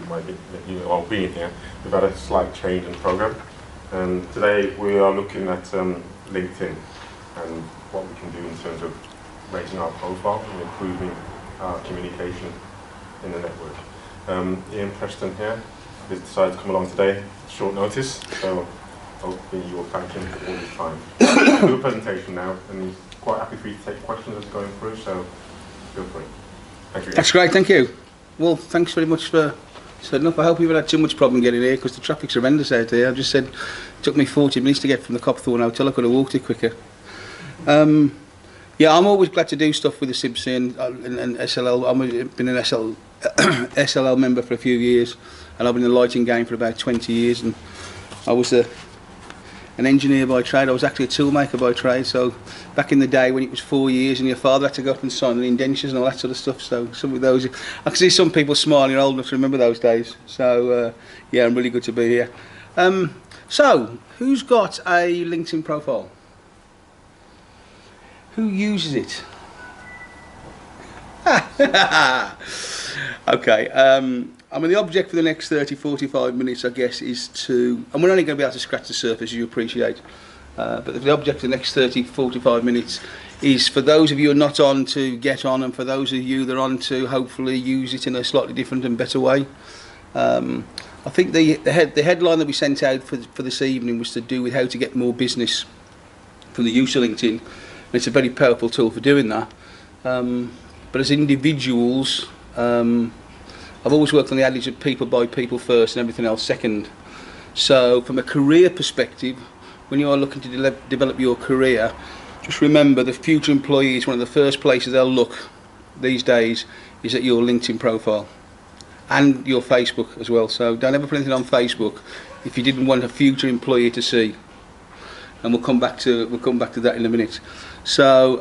might be all being here, we've had a slight change in program. And today we are looking at LinkedIn and what we can do in terms of raising our profile and improving our communication in the network. Ian Preston here has decided to come along today, short notice, so hopefully you'll thank him for all his time. I'll do a presentation now, and he's quite happy for you to take questions as we're going through, so feel free. Thank you. That's great, thank you. Well, thanks very much for setting up. I hope you've had too much problem getting here because the traffic's horrendous out here. I just said it took me 40 minutes to get from the Copthorne Hotel. I could have walked it quicker. Yeah, I'm always glad to do stuff with the CIBSE and SLL. I've been an SLL member for a few years, and I've been in the lighting game for about 20 years. And I was an engineer by trade. I was actually a toolmaker by trade. So back in the day when it was 4 years and your father had to go up and sign the indentures and all that sort of stuff. So some of those, I can see some people smiling, old enough to remember those days. So yeah, I'm really good to be here. So who's got a LinkedIn profile? Who uses it? Okay, I mean the object for the next 30-45 minutes I guess is to, and we're only going to be able to scratch the surface, as you appreciate, but the object for the next 30-45 minutes is for those of you who are not on to get on, and for those of you that are on to hopefully use it in a slightly different and better way. I think the headline that we sent out for this evening was to do with how to get more business from the use of LinkedIn. And it's a very powerful tool for doing that. But as individuals, I've always worked on the adage of people buy people first and everything else second. So from a career perspective, when you are looking to develop your career, just remember the future employee is one of the first places they'll look these days is at your LinkedIn profile and your Facebook as well. So don't ever put anything on Facebook if you didn't want a future employee to see. And we'll come back to that in a minute. So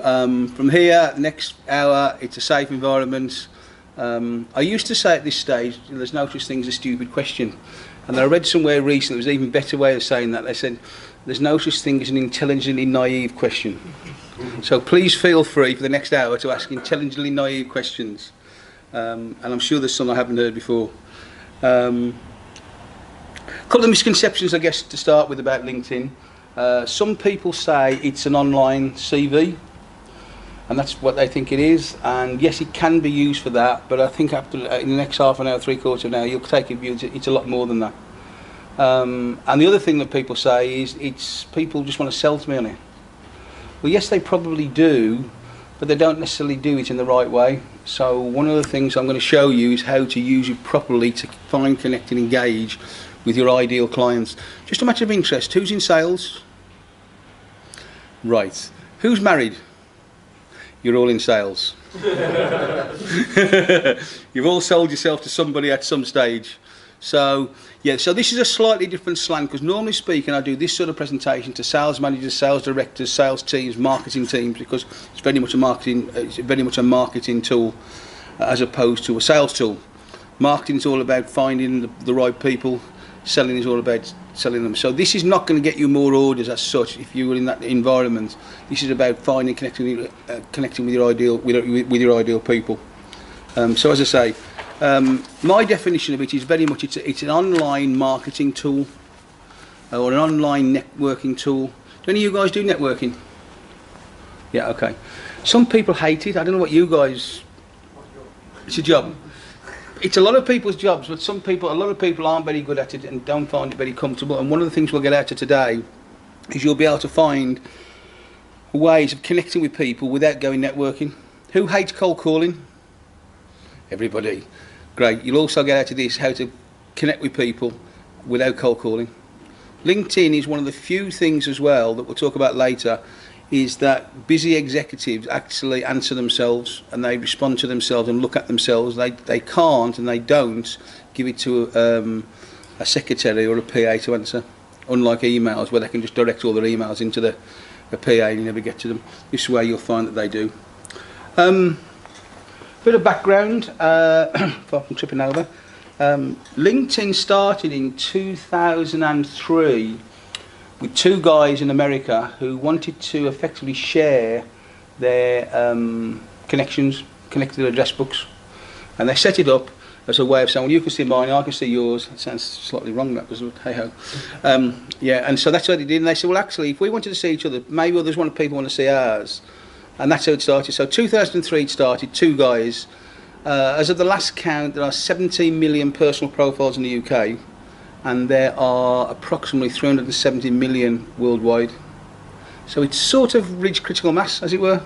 from here, next hour, it's a safe environment. I used to say at this stage, there's no such thing as a stupid question. And I read somewhere recently, there was an even better way of saying that. They said, there's no such thing as an intelligently naive question. So please feel free for the next hour to ask intelligently naive questions. And I'm sure there's some I haven't heard before. A couple of misconceptions, I guess, to start with about LinkedIn. Some people say it's an online CV, and that's what they think it is, and yes, it can be used for that, but I think after in the next half an hour, three-quarters of an hour, you'll take a view it's a lot more than that. And the other thing that people say is people just want to sell to me on it. Well, yes, they probably do, but they don't necessarily do it in the right way. So one of the things I'm going to show you is how to use it properly to find, connect and engage with your ideal clients. Just a matter of interest, who's in sales? Right. Who's married? You're all in sales. You've all sold yourself to somebody at some stage. So, yeah, so this is a slightly different slant, because normally speaking I do this sort of presentation to sales managers, sales directors, sales teams, marketing teams, because it's very much a marketing tool as opposed to a sales tool. Marketing is all about finding the right people. Selling is all about selling them. So this is not going to get you more orders as such if you were in that environment. This is about finding, connecting with your ideal people. So as I say, my definition of it is very much it's an online marketing tool or an online networking tool. Do any of you guys do networking? Yeah, okay. Some people hate it. I don't know what you guys. It's a job. It's a lot of people's jobs, but a lot of people aren't very good at it and don't find it very comfortable. And one of the things we'll get out of today is you'll be able to find ways of connecting with people without going networking. Who hates cold calling? Everybody. Great. You'll also get out of this how to connect with people without cold calling. LinkedIn is one of the few things as well that we'll talk about later, is that busy executives actually answer themselves and they respond to themselves and look at themselves. They can't and they don't give it to a secretary or a PA to answer, unlike emails where they can just direct all their emails into the PA and you never get to them. This is where you'll find that they do. Bit of background, if I'm tripping over. LinkedIn started in 2003 with two guys in America who wanted to effectively share their connected address books, and they set it up as a way of saying, well, you can see mine, I can see yours. It sounds slightly wrong, that was, hey-ho. Yeah, and so that's what they did, and they said, well, actually, if we wanted to see each other, maybe others people want to see ours. And that's how it started. So 2003 it started, 2 guys. As of the last count, there are 17 million personal profiles in the UK, and there are approximately 370 million worldwide. So it's sort of reached critical mass, as it were.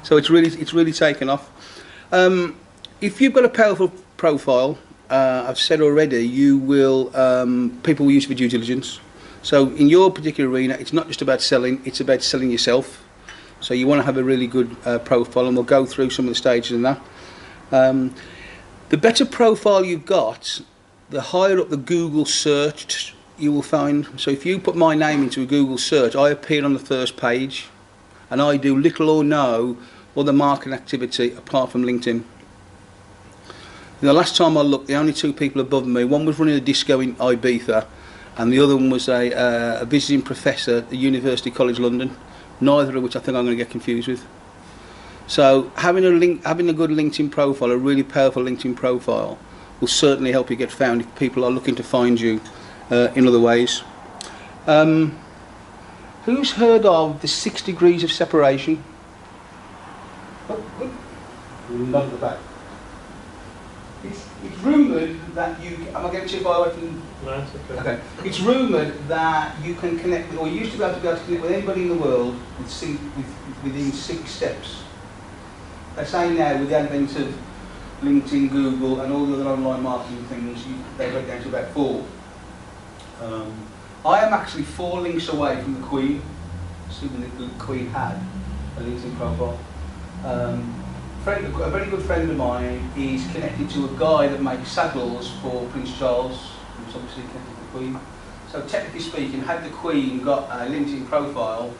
So it's really taken off. If you've got a powerful profile, I've said already, you will people will use it for due diligence. So in your particular arena, it's not just about selling; it's about selling yourself. So you want to have a really good profile, and we'll go through some of the stages in that. The better profile you've got, the higher up the Google search you will find. So if you put my name into a Google search, I appear on the first page, and I do little or no other marketing activity apart from LinkedIn. The last time I looked, the only 2 people above me, one was running a disco in Ibiza, and the other one was a visiting professor at the University College London, neither of which I think I'm going to get confused with. So having a good LinkedIn profile, a really powerful LinkedIn profile, will certainly help you get found if people are looking to find you in other ways. Who's heard of the 6 degrees of separation? Oh, good. None at the back. It's rumoured that you... Am I getting too far away from... No, it's okay. Okay. It's rumoured that you can connect, or you used to be able to connect with anybody in the world within 6 steps. They say now, with the advent of LinkedIn, Google, and all the other online marketing things, they go down to about 4. I am actually 4 links away from the Queen, assuming that the Queen had a LinkedIn profile. A very good friend of mine is connected to a guy that makes saddles for Prince Charles, who's obviously connected to the Queen. So technically speaking, had the Queen got a LinkedIn profile,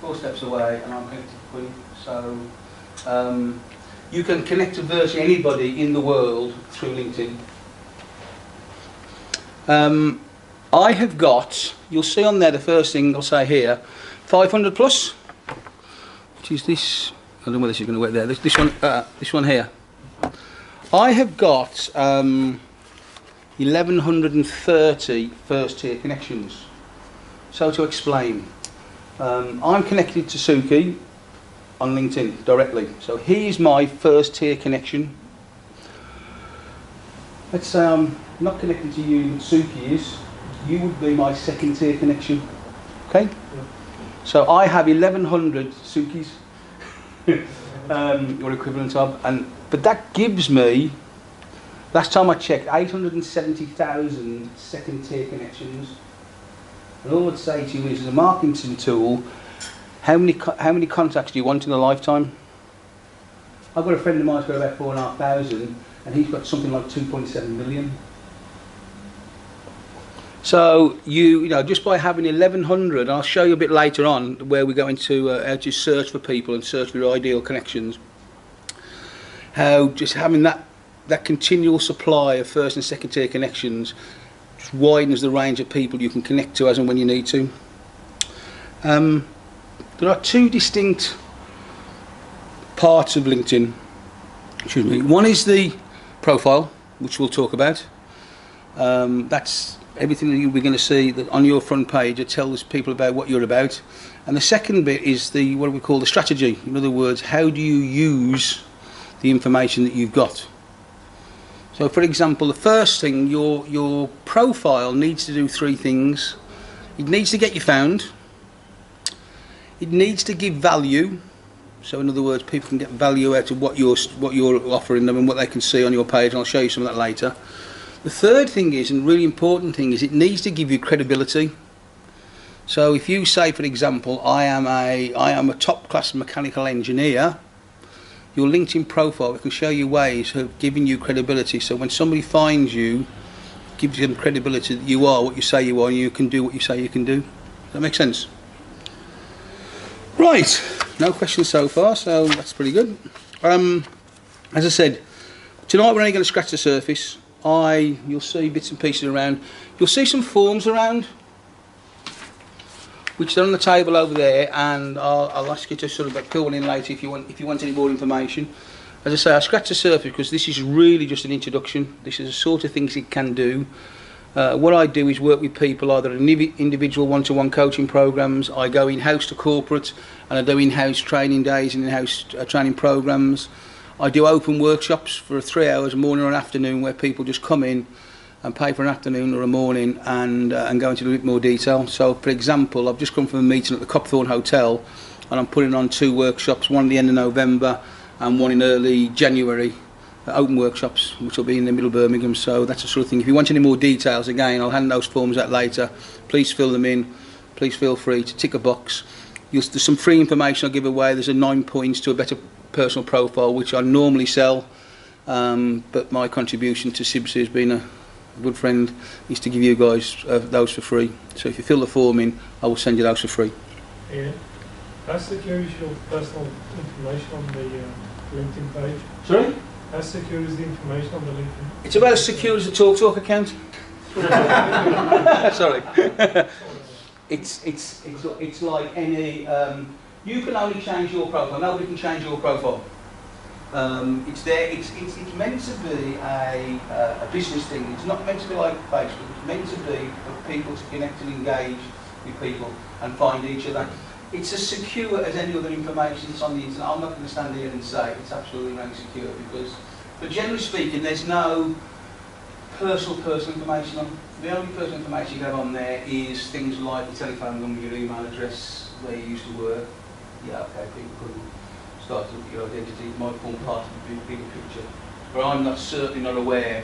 4 steps away, and I'm connected to the Queen. So you can connect to virtually anybody in the world through LinkedIn. I have got, you'll see on there the first thing I'll say here, 500 plus, which is this. I don't know whether this is going to work there. This one here. I have got 1,130 first tier connections. So to explain, I'm connected to Suki on LinkedIn directly. So he is my first tier connection. Let's say I'm not connected to you, but Suki is. You would be my second tier connection. Okay? Yeah. So I have 1,100 Sukis. Or equivalent of, but that gives me, last time I checked, 870,000 second tier connections. And all I'd say to you is, as a marketing tool, how many contacts do you want in a lifetime? I've got a friend of mine who's got about 4,500, and he's got something like 2.7 million. So you know, just by having 1,100, I'll show you a bit later on where we go into how to search for people and search for your ideal connections. How just having that continual supply of first and second tier connections just widens the range of people you can connect to as and when you need to. There are 2 distinct parts of LinkedIn. Excuse me. One is the profile, which we'll talk about. That's everything that you'll be going to see that on your front page. It tells people about what you're about. And the second bit is the what we call the strategy. In other words, how do you use the information that you've got? So for example, the first thing, your profile needs to do 3 things. It needs to get you found. It needs to give value. So in other words, people can get value out of what you're offering them and what they can see on your page, and I'll show you some of that later. The third thing is, and really important thing is, it needs to give you credibility. So if you say, for example, I am a top-class mechanical engineer, your LinkedIn profile can show you ways of giving you credibility. So when somebody finds you, it gives them credibility that you are what you say you are, and you can do what you say you can do. Does that make sense? Right, no questions so far, so that's pretty good. As I said, tonight we're only going to scratch the surface. You'll see bits and pieces around. You'll see some forms around, which are on the table over there, and I'll ask you to sort of fill one in later if you want any more information. As I say, I scratch the surface because this is really just an introduction. This is the sort of things it can do. What I do is work with people either in individual one-to-one coaching programs. I go in-house to corporate and I do in-house training days and in-house training programs. I do open workshops for 3 hours, a morning or an afternoon, where people just come in and pay for an afternoon or a morning and go into a bit more detail. So, for example, I've just come from a meeting at the Copthorne Hotel and I'm putting on 2 workshops, one at the end of November and one in early January. Open workshops, which will be in the middle of Birmingham. So that's the sort of thing. If you want any more details, again, I'll hand those forms out later. Please fill them in. Please feel free to tick a box. There's some free information I'll give away. There's a 9 points to a better personal profile, which I normally sell, but my contribution to CIBSE has been a good friend, is to give you guys those for free. So if you fill the form in, I will send you those for free. Yeah. How secure is your personal information on the LinkedIn page? Sorry? How secure is the information on the LinkedIn? It's about as secure as a TalkTalk account. Sorry. It's like any. You can only change your profile. Nobody can change your profile. It's there. It's meant to be a business thing. It's not meant to be like Facebook. It's meant to be for people to connect and engage with people and find each other. It's as secure as any other information that's on the internet. I'm not going to stand here and say it's absolutely very secure because, but generally speaking, there's no personal information on. The only personal information you have on there is things like your telephone number, your email address, where you used to work. Yeah, okay, people couldn't start to look at your identity. It might form part of the bigger picture. But I'm certainly not aware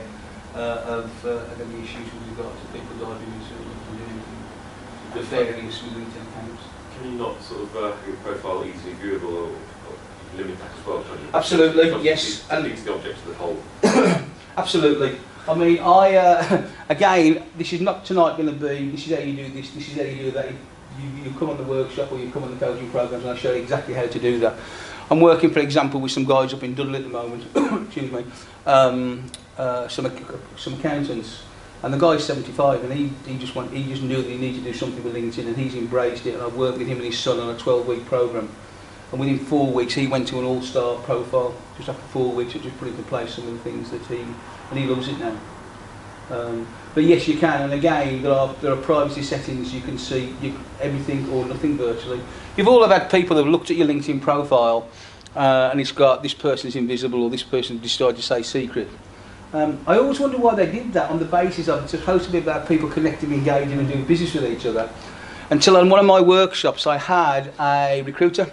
of any issues with regard to people diving into the fairness with LinkedIn accounts. Can you not sort of have your profile easily viewable or limit that as well? Absolutely, yes. And it's the object of the whole. Absolutely. I mean, again, this is not tonight going to be, this is how you do this is how you do that. You come on the workshop or you come on the coaching programs and I show you exactly how to do that. I'm working, for example, with some guys up in Dudley at the moment, excuse me, some accountants. And the guy's 75 and he just knew that he needed to do something with LinkedIn and he's embraced it, and I've worked with him and his son on a 12-week programme. And within 4 weeks he went to an all-star profile. Just after 4 weeks I just put into place some of the things that he loves it now. But yes, you can, and again there are privacy settings. You can see everything or nothing virtually. You've all have had people that have looked at your LinkedIn profile and it's got this person's invisible or this person decided to say secret. I always wonder why they did that on the basis of it's supposed to be about people connecting, engaging and doing business with each other. Until on one of my workshops I had a recruiter.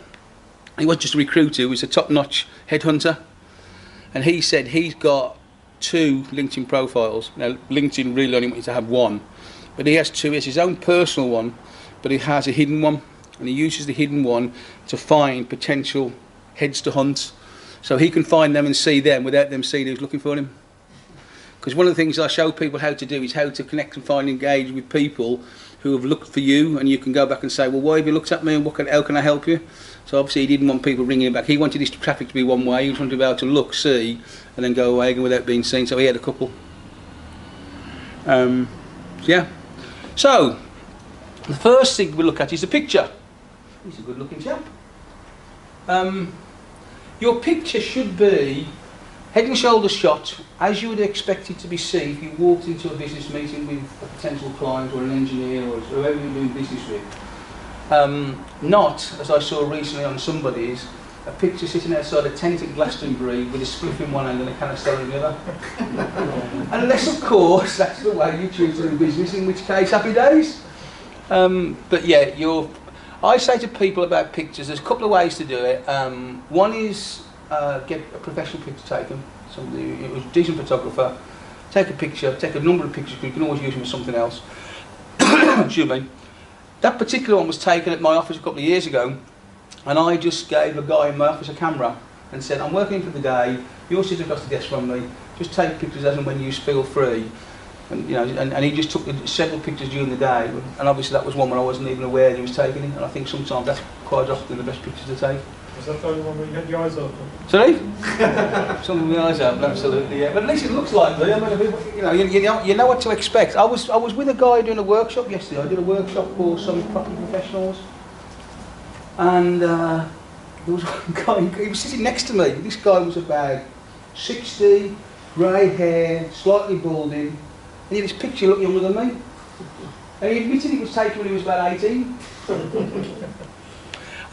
He wasn't just a recruiter, he was a top-notch headhunter. And he said he's got 2 LinkedIn profiles. Now LinkedIn really only wants you to have one. But he has 2. He has his own personal one, but he has a hidden one. And he uses the hidden one to find potential heads to hunt. So he can find them and see them without them seeing who's looking for him. Because one of the things I show people how to do is how to connect and find and engage with people who have looked for you, and you can go back and say, well, why have you looked at me and how can I help you? So obviously he didn't want people ringing him back. He wanted his traffic to be one way. He just wanted to be able to look, see, and then go away again without being seen. So he had a couple. Yeah. So the first thing we look at is the picture. He's a good looking chap. Your picture should be head and shoulders shot, as you would expect it to be seen if you walked into a business meeting with a potential client or an engineer or whoever you're doing business with. Not, as I saw recently on somebody's, a picture sitting outside a tent at Glastonbury with a spliff in one hand and a canister in the other. Unless, of course, that's the way you choose to do business, in which case, happy days. But yeah, I say to people about pictures, there's a couple of ways to do it. One is get a professional picture taken. Somebody who's a decent photographer, take a picture, take a number of pictures, because you can always use them for something else. Excuse me. That particular one was taken at my office a couple of years ago, and I just gave a guy in my office a camera and said, I'm working for the day, you're sitting across the desk from me, just take pictures as and when you feel free. And, you know, and he just took several pictures during the day, and obviously that was one when I wasn't even aware that he was taking it, and I think sometimes that's quite often the best pictures to take. Was that the only one where you had your eyes open? Sorry? Something with my eyes open, absolutely, yeah. But at least it looks like me. I mean, you know what to expect. I was with a guy doing a workshop yesterday. I did a workshop for some property professionals, and there was one guy, he was sitting next to me. This guy was about 60, grey hair, slightly balding, and he had this picture looked younger than me. And he admitted it was taken when he was about 18.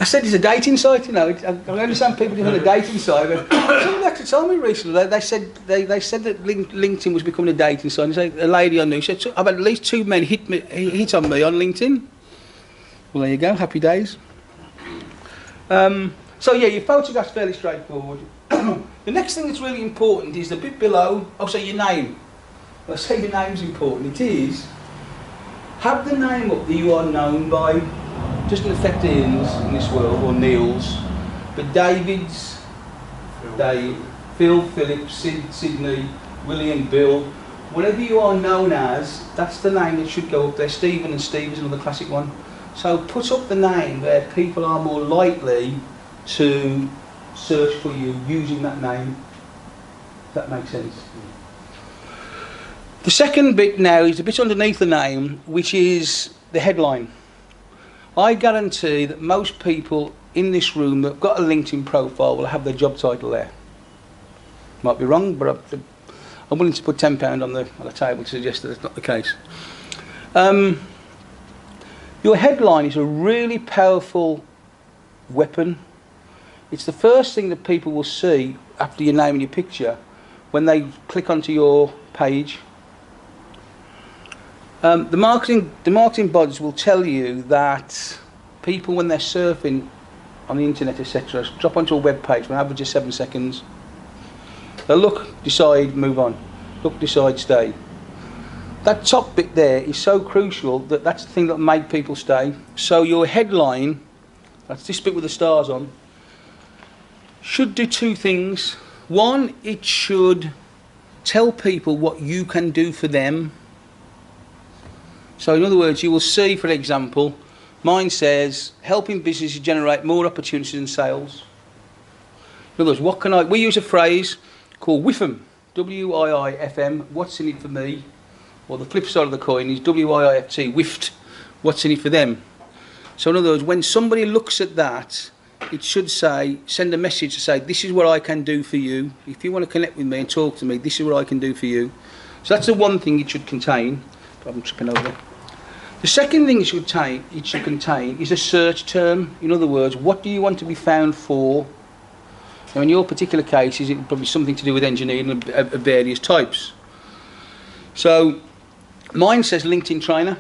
I said it's a dating site, you know. I understand people do on the dating site, but somebody actually told me recently. They said that LinkedIn was becoming a dating site. And a lady I knew said, "I've had at least 2 men hit on me on LinkedIn." Well, there you go. Happy days. So yeah, your photograph's fairly straightforward. The next thing that's really important is the bit below. Oh, so your name. Well, I say your name's important. It is. Have the name up that you are known by. Doesn't affect Ian's in this world, or Neil's, but David's, Dave, Phil, Philip, Sydney, William, Bill, whatever you are known as, that's the name that should go up there. Stephen and Steve is another classic one. So put up the name where people are more likely to search for you using that name. If that makes sense. The second bit now is the bit underneath the name, which is the headline. I guarantee that most people in this room that have got a LinkedIn profile will have their job title there. Might be wrong, but I'm willing to put £10 on the table to suggest that that's not the case. Your headline is a really powerful weapon. It's the first thing that people will see after your name and your picture when they click onto your page. The marketing bodies will tell you that people, when they're surfing on the internet, etc., drop onto a web page for an average of 7 seconds. They'll look, decide, move on. Look, decide, stay. That top bit there is so crucial that that's the thing that will make people stay. So your headline, that's this bit with the stars on, should do 2 things. One, it should tell people what you can do for them. So in other words, you will see, for example, mine says, helping businesses generate more opportunities and sales. In other words, we use a phrase called WIFM, W-I-I-F-M, what's in it for me? Or the flip side of the coin is W-I-I-F-T, whiffed, what's in it for them? So in other words, when somebody looks at that, it should say, send a message to say, this is what I can do for you. If you want to connect with me and talk to me, this is what I can do for you. So that's the one thing it should contain. I'm tripping over there. The second thing it should contain is a search term. In other words, what do you want to be found for? Now, in your particular case, it's probably something to do with engineering of various types. So, mine says LinkedIn trainer.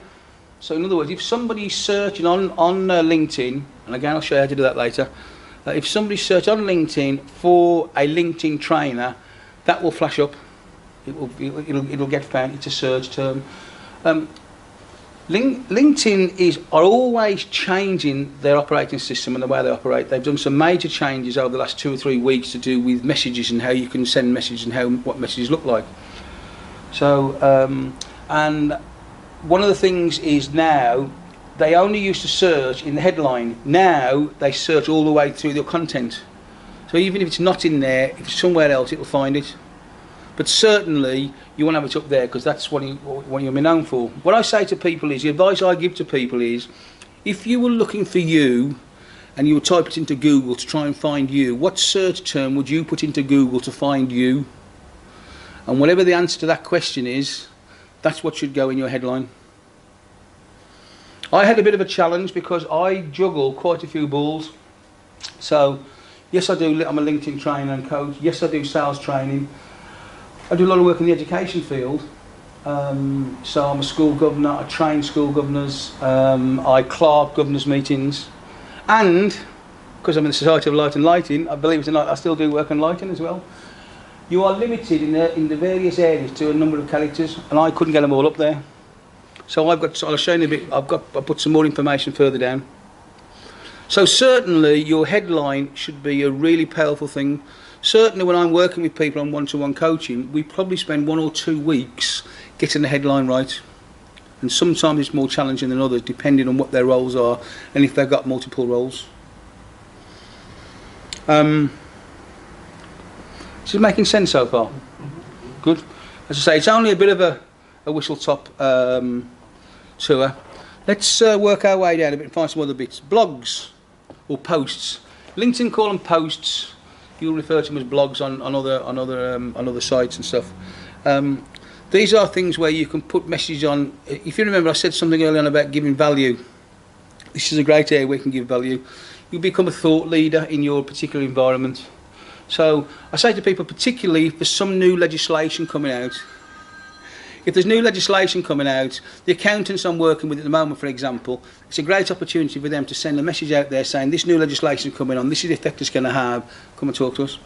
So, in other words, if somebody's searching on LinkedIn, and again, I'll show you how to do that later. If somebody's searching on LinkedIn for a LinkedIn trainer, that will flash up. It'll get found. It's a search term. LinkedIn are always changing their operating system and the way they operate. They've done some major changes over the last 2 or 3 weeks to do with messages and how you can send messages and what messages look like. So, and one of the things is now, they only used to search in the headline. Now they search all the way through your content. So even if it's not in there, if it's somewhere else, it'll find it. But certainly, you want to have it up there because that's what you'll be known for. What I say to people is, the advice I give to people is, if you were looking for you and you would type it into Google to try and find you, what search term would you put into Google to find you? And whatever the answer to that question is, that's what should go in your headline. I had a bit of a challenge because I juggle quite a few balls. So, yes I do, I'm a LinkedIn trainer and coach. Yes I do sales training. I do a lot of work in the education field, so I'm a school governor, I train school governors, I clerk governors' meetings, and because I'm in the Society of Light and Lighting, I believe it or not, I still do work on lighting as well. You are limited in the various areas to a number of characters, and I couldn't get them all up there. So I'll show you a bit, I put some more information further down. So certainly your headline should be a really powerful thing. Certainly when I'm working with people on one-to-one coaching, we probably spend 1 or 2 weeks getting the headline right. And sometimes it's more challenging than others, depending on what their roles are and if they've got multiple roles. This is making sense so far? Good. As I say, it's only a bit of a whistle-top tour. Let's work our way down a bit and find some other bits. Blogs or posts. LinkedIn call them posts. You'll refer to them as blogs on other sites and stuff. These are things where you can put messages on. If you remember, I said something earlier on about giving value. This is a great area where you can give value. You become a thought leader in your particular environment. So I say to people, particularly if there's some new legislation coming out. If there's new legislation coming out, the accountants I'm working with at the moment, for example, it's a great opportunity for them to send a message out there saying this new legislation coming on, this is the effect it's going to have, come and talk to us.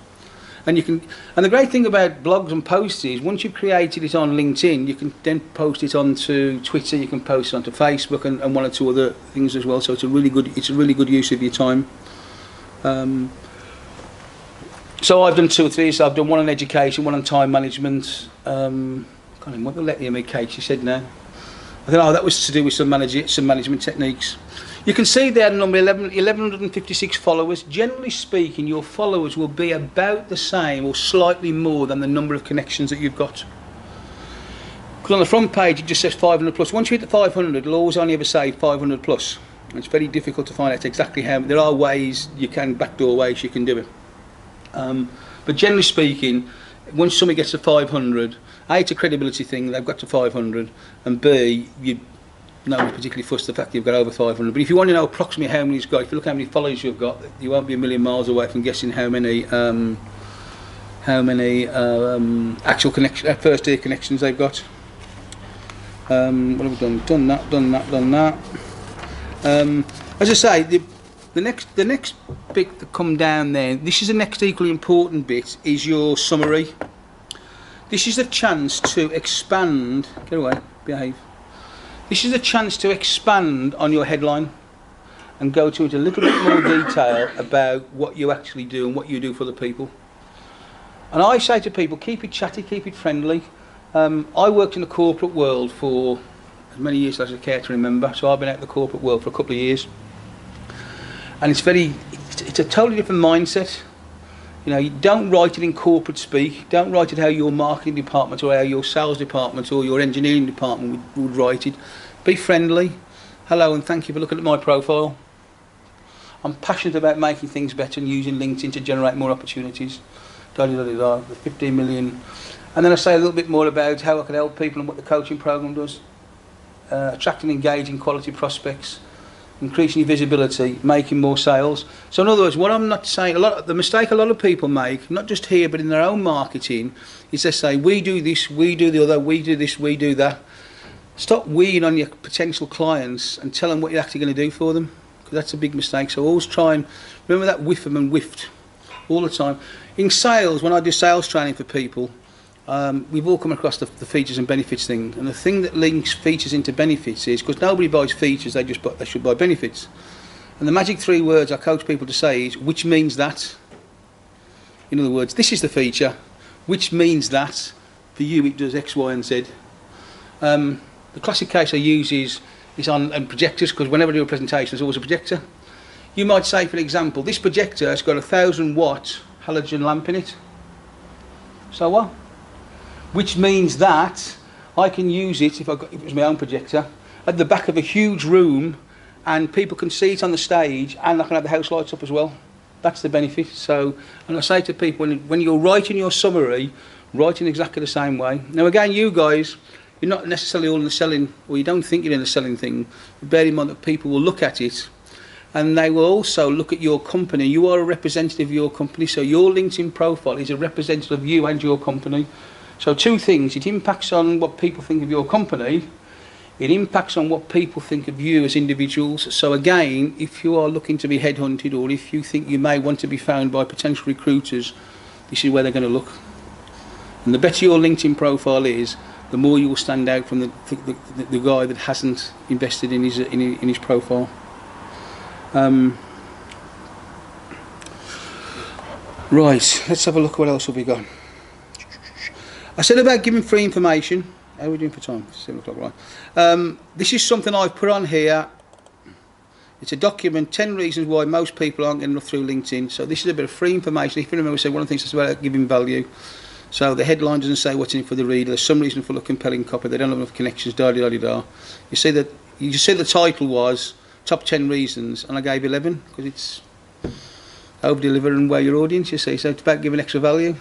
And you can, and the great thing about blogs and posts is once you've created it on LinkedIn, you can then post it onto Twitter, you can post it onto Facebook and one or two other things as well. So it's a really good use of your time. So I've done 2 or 3. So I've done one on education, one on time management. I can't remember what the letter me Kate she said now. I think that was to do with some management techniques. You can see there the number 1156 followers. Generally speaking, your followers will be about the same or slightly more than the number of connections that you've got. Because on the front page it just says 500 plus. Once you hit the 500, it'll always only ever say 500 plus. It's very difficult to find out exactly how. There are ways you can, backdoor ways you can do it. But generally speaking, once somebody gets to 500, A, it's a credibility thing, they've got to 500, and B, you know particularly fuss the fact that you've got over 500. But if you want to know approximately how many you've got, if you look how many followers you've got, you won't be a million miles away from guessing how many actual first year connections they've got. What have we done? Done that. As I say, the next bit that come down there, this is the next equally important bit, is your summary. This is a chance to expand, get away, behave. This is a chance to expand on your headline and go into a little bit more detail about what you actually do and what you do for the people. And I say to people, keep it chatty, keep it friendly. I worked in the corporate world for as many years as I care to remember, so I've been out in the corporate world for a couple of years. And it's a totally different mindset. You know, you don't write it in corporate speak. Don't write it how your marketing department or how your sales department or your engineering department would write it. Be friendly. Hello and thank you for looking at my profile. I'm passionate about making things better and using LinkedIn to generate more opportunities. The 15 million. And then I say a little bit more about how I can help people and what the coaching program does. Attracting and engaging quality prospects. Increasing your visibility, making more sales. So in other words, what I'm not saying, the mistake a lot of people make, not just here but in their own marketing, is they say, we do this, we do the other, we do this, we do that. Stop weeing on your potential clients and tell them what you're actually going to do for them, because that's a big mistake. So always try and, remember that whiff them and whiffed all the time. In sales, when I do sales training for people, we've all come across the features and benefits thing, and the thing that links features into benefits is, because nobody buys features, they should buy benefits. And the magic 3 words I coach people to say is, which means that. In other words, this is the feature, which means that for you it does X, Y and Z. The classic case I use is on projectors, because whenever I do a presentation there's always a projector. You might say, for example, this projector has got a 1,000 watt halogen lamp in it. So what? Which means that I can use it, if it was my own projector, at the back of a huge room, and people can see it on the stage, and I can have the house lights up as well. That's the benefit. So, and I say to people, when you're writing your summary, write in exactly the same way. Now again, you guys, you're not necessarily all in the selling, or you don't think you're in the selling thing. Bear in mind that people will look at it, and they will also look at your company. You are a representative of your company, so your LinkedIn profile is a representative of you and your company. So 2 things, it impacts on what people think of your company, it impacts on what people think of you as individuals. So again, if you are looking to be headhunted, or if you think you may want to be found by potential recruiters, this is where they're going to look. And the better your LinkedIn profile is, the more you will stand out from the guy that hasn't invested in his profile. Right, let's have a look what else have we got. I said about giving free information. How are we doing for time? 7 o'clock, right. This is something I've put on here. It's a document, 10 reasons why most people aren't getting enough through LinkedIn. So this is a bit of free information. If you remember, I said one of the things that's about giving value. So the headline doesn't say what's in it for the reader. There's some reason for the compelling copy. They don't have enough connections, da-da-da-da. You see that? You just said the title was Top 10 Reasons, and I gave 11, because it's over-deliver and weigh your audience, you see. So it's about giving extra value.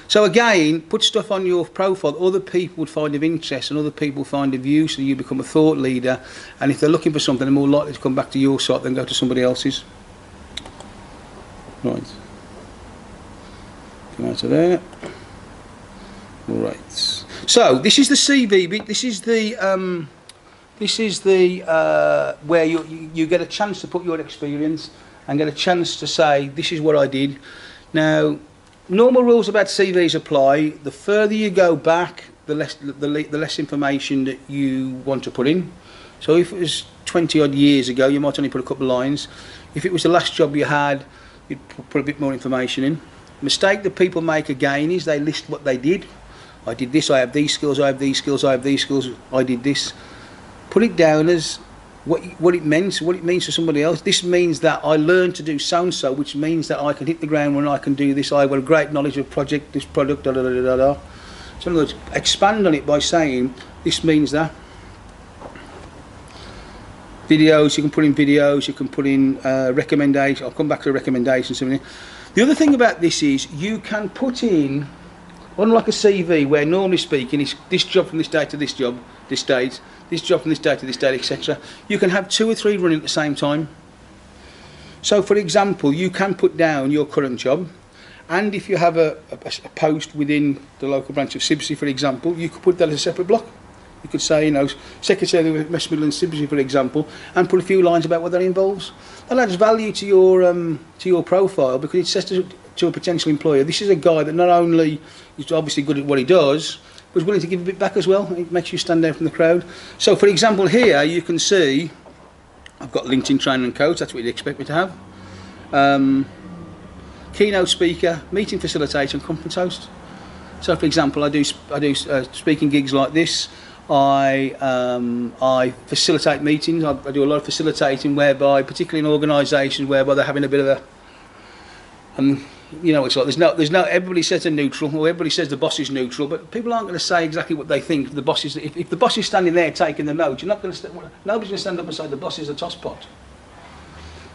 So again, put stuff on your profile that other people would find of interest and other people find of use, so you become a thought leader. And if they're looking for something, they're more likely to come back to your site than go to somebody else's. Right. Come out of there. Right. So this is the CV bit. This is the where you get a chance to put your experience and get a chance to say this is what I did. Now, normal rules about CVs apply. The further you go back, the less information that you want to put in. So if it was 20 odd years ago, you might only put a couple of lines. If it was the last job you had, you'd put a bit more information in. The mistake that people make again is they list what they did. I did this, I have these skills, I have these skills, I have these skills, I did this. Put it down as what it means to somebody else. This means that I learned to do so-and-so, which means that I can hit the ground when I can do this. I've got a great knowledge of project, this product, da da da da da. So in other words, expand on it by saying, this means that. Videos, you can put in videos, you can put in recommendations. I'll come back to recommendations in a minute. The other thing about this is you can put in, unlike a CV where normally speaking it's this job from this date to this job, this date, this job from this date to this date, etc. You can have 2 or 3 running at the same time. So for example, you can put down your current job, and if you have a post within the local branch of CIBSE, for example, you could put that as a separate block. You could say, you know, Secretary of West Midlands CIBSE, for example, and put a few lines about what that involves. That adds value to your profile, because it says to a potential employer, this is a guy that not only is obviously good at what he does, but is willing to give a bit back as well. It makes you stand out from the crowd. So for example here, you can see I've got LinkedIn training and coach, that's what you'd expect me to have. Keynote speaker, meeting facilitator and conference host. So for example, I do speaking gigs like this. I facilitate meetings. I do a lot of facilitating, whereby, particularly in organisations whereby they're having a bit of a, you know, it's like there's no. Everybody says they're neutral, or everybody says the boss is neutral, but people aren't going to say exactly what they think. The boss is, if the boss is standing there taking the notes, you're not going to. Nobody's going to stand up and say the boss is a tosspot.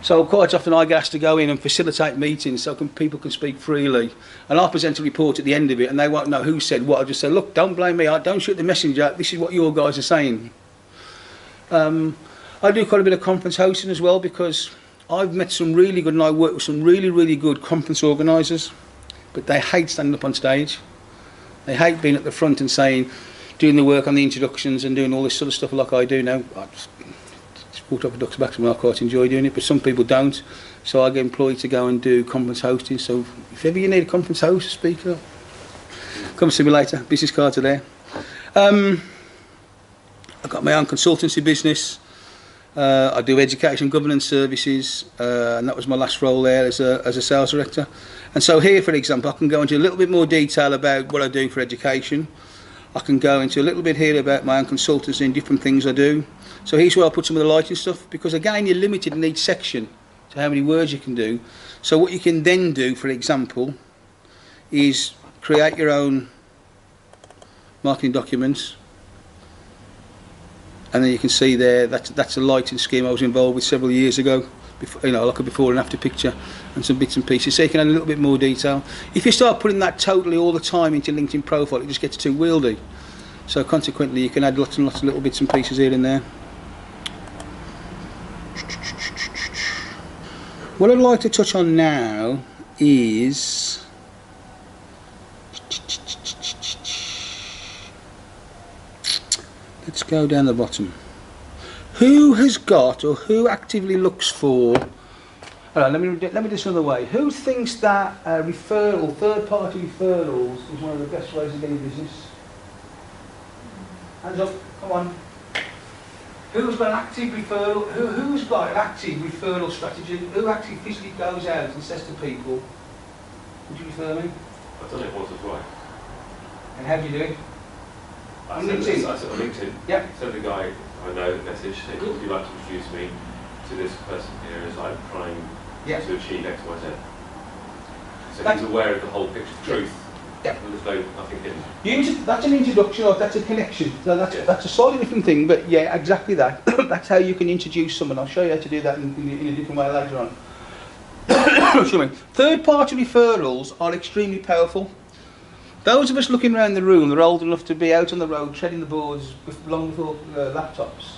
So quite often I get asked to go in and facilitate meetings so people can speak freely, and I'll present a report at the end of it, and they won't know who said what. I just say, look, don't blame me. Don't shoot the messenger. This is what your guys are saying. I do quite a bit of conference hosting as well, because I've met some really good, and I work with some really good conference organisers, but they hate standing up on stage. They hate being at the front and saying, doing the work on the introductions and doing all this sort of stuff like I do now. I just walked up a duck's back, and I quite enjoy doing it, but some people don't. So I get employed to go and do conference hosting. So if ever you need a conference host, speaker, come see me later. Business cards are there. I've got my own consultancy business. I do education governance services, and that was my last role there as a sales director. And so here, for example, I can go into a little bit more detail about what I do for education. I can go into a little bit here about my own consultancy and different things I do. So here's where I'll put some of the lighting stuff, because again, you're limited in each section to how many words you can do. So what you can then do, for example, is create your own marketing documents. And then you can see there, that's a lighting scheme I was involved with several years ago, before, you know, like a before and after picture and some bits and pieces. So you can add a little bit more detail. If you start putting that totally all the time into LinkedIn profile, it just gets too wieldy. So consequently, you can add lots and lots of little bits and pieces here and there. What I'd like to touch on now is let's go down the bottom. Who has got, or who actively looks for, let me do this another way. Who thinks that third-party referrals is one of the best ways of getting business? Hands up, come on. Who's got an active referral? Who's got an active referral strategy? Who actually physically goes out and says to people, would you refer me? I've done it once or twice. And how do you do it? I sent on LinkedIn. Yeah. Send a guy I know a message saying, would you like to introduce me to this person here as I'm trying to achieve X, Y, Z. So he's aware of the whole picture of truth. Yeah. There's nothing hidden. That's an introduction, or that's a connection. So that's a slightly different thing, but yeah, exactly that. That's how you can introduce someone. I'll show you how to do that in a different way later on. Excuse me. Third-party referrals are extremely powerful. Those of us looking around the room that are old enough to be out on the road treading the boards long before laptops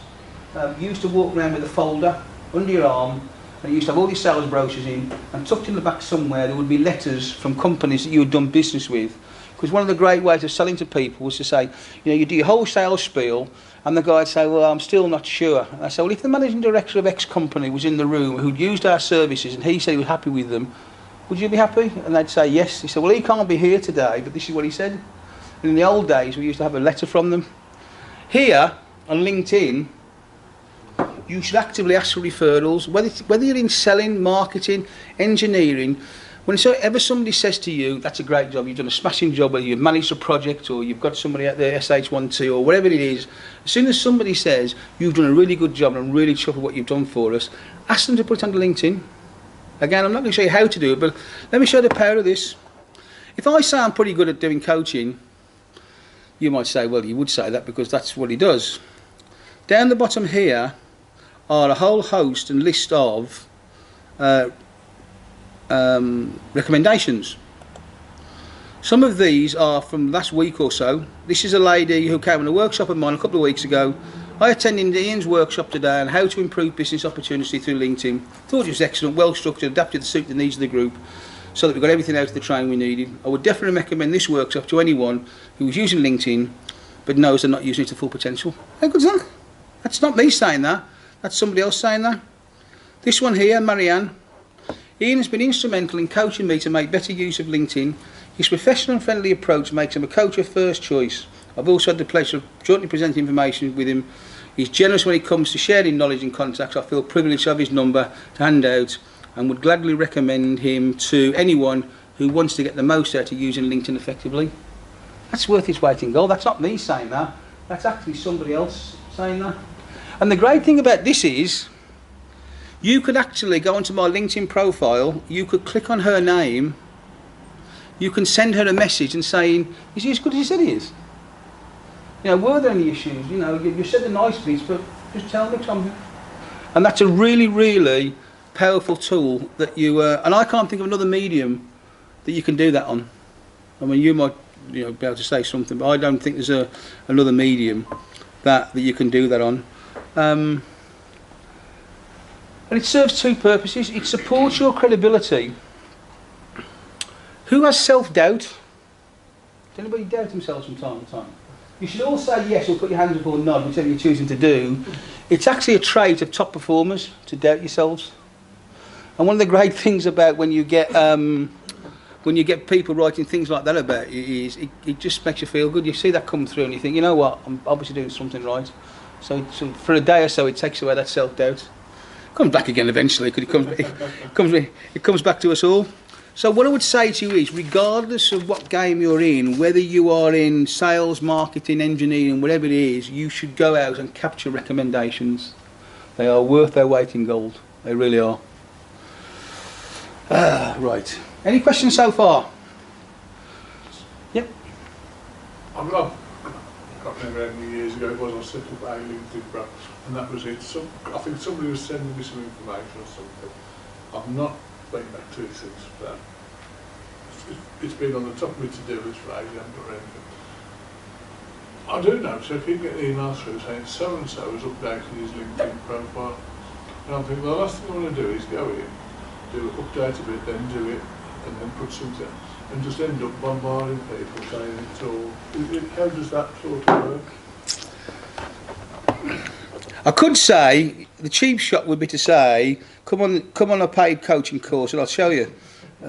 used to walk around with a folder under your arm, and you used to have all your sales brochures in, and tucked in the back somewhere there would be letters from companies that you had done business with. Because one of the great ways of selling to people was to say, you know, you do your whole sales spiel, and the guy would say, well, I'm still not sure. And I say, well, if the managing director of X company was in the room who'd used our services and he said he was happy with them, would you be happy? And they'd say yes. He said, well, he can't be here today, but this is what he said. And in the old days, we used to have a letter from them. Here, on LinkedIn, you should actively ask for referrals, whether you're in selling, marketing, engineering. Whenever somebody says to you, that's a great job, you've done a smashing job, whether you've managed a project or you've got somebody at the SH12 or whatever it is, as soon as somebody says, you've done a really good job and I'm really chuffed with what you've done for us, ask them to put it on LinkedIn. Again, I'm not going to show you how to do it, but let me show you the power of this. If I say I'm pretty good at doing coaching, you might say, well, you would say that because that's what he does. Down the bottom here are a whole host and list of recommendations. Some of these are from last week or so. This is a lady who came on a workshop of mine a couple of weeks ago. I attended Ian's workshop today on how to improve business opportunity through LinkedIn. Thought it was excellent, well structured, adapted to suit the needs of the group, so that we got everything out of the training we needed. I would definitely recommend this workshop to anyone who is using LinkedIn but knows they're not using it to full potential. How good's that? That's not me saying that, that's somebody else saying that. This one here, Marianne. Ian has been instrumental in coaching me to make better use of LinkedIn. His professional and friendly approach makes him a coach of first choice. I've also had the pleasure of jointly presenting information with him. He's generous when it comes to sharing knowledge and contacts. I feel privileged to have his number to hand out and would gladly recommend him to anyone who wants to get the most out of using LinkedIn effectively. That's worth its weight in gold. That's not me saying that. That's actually somebody else saying that. And the great thing about this is, you could actually go onto my LinkedIn profile, you could click on her name, you can send her a message and saying, is he as good as he said he is? You know, were there any issues? You know, you said the nice bits, but just tell me something. And that's a really, really powerful tool that you, and I can't think of another medium that you can do that on. I mean, you might, you know, be able to say something, but I don't think there's another medium that you can do that on. And it serves two purposes. It supports your credibility. Who has self-doubt? Does anybody doubt themselves from time to time? You should all say yes or put your hands up or nod, whichever you're choosing to do. It's actually a trait of top performers to doubt yourselves. And one of the great things about when you get people writing things like that about you is it just makes you feel good. You see that come through and you think, you know what, I'm obviously doing something right. So for a day or so it takes away that self-doubt. Comes back again eventually, because it comes back to us all. So what I would say to you is, regardless of what game you're in, whether you are in sales, marketing, engineering, whatever it is, you should go out and capture recommendations. They are worth their weight in gold. They really are. Right. Any questions so far? Yep. I can't remember how many years ago it was, I set up a LinkedIn brand, and that was it. I think somebody was sending me some information or something. I've not been back to it since, but it's been on the top of my to-do list for ages. I haven't got anything. I do know, so I keep getting emails through saying so-and-so has updated his LinkedIn profile. And I think, well, the last thing I want to do is go in, update a bit, then do it, and then put something, and just end up bombarding people saying it's all. How does that sort of work? I could say the cheap shot would be to say, come on a paid coaching course and I'll show you.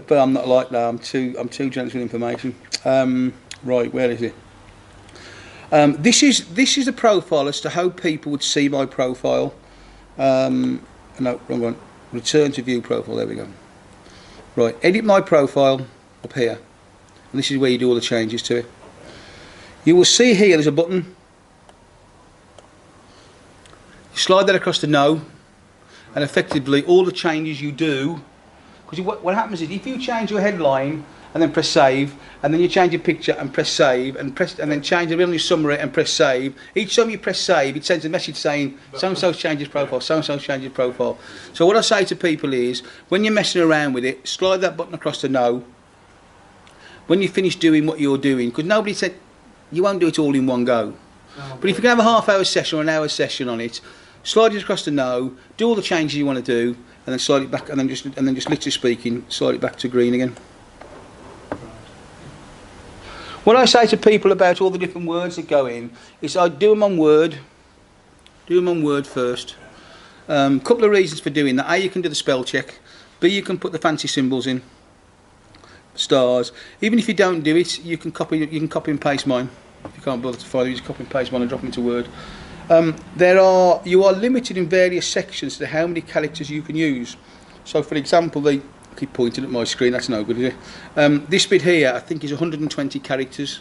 But I'm not like that. I'm too generous with information. Right, where is it? This is a profile as to how people would see my profile. No, wrong one. Return to view profile. There we go. Right, edit my profile up here, and this is where you do all the changes to it. You will see here there's a button. You slide that across to no, and effectively all the changes you do, because what happens is if you change your headline and then press save, and then you change your picture and press save, and then change the your summary and press save. Each time you press save, it sends a message saying so and so's changed his profile, so and so's changed his profile. So what I say to people is, when you're messing around with it, slide that button across to no. When you finish doing what you're doing, because nobody said you won't do it all in one go. No, but if you can have a half-hour session or an hour session on it, slide it across to no, do all the changes you want to do, and then slide it back, and then just literally speaking, slide it back to green again. What I say to people about all the different words that go in is I do them on Word. Do them on Word first. Couple of reasons for doing that. A, you can do the spell check. B, you can put the fancy symbols in, stars. Even if you don't do it, you can copy and paste mine. If you can't bother to follow, you just copy and paste mine and drop them into Word. You are limited in various sections to how many characters you can use. So, for example, I keep pointing at my screen. That's no good, is it? This bit here, I think, is 120 characters.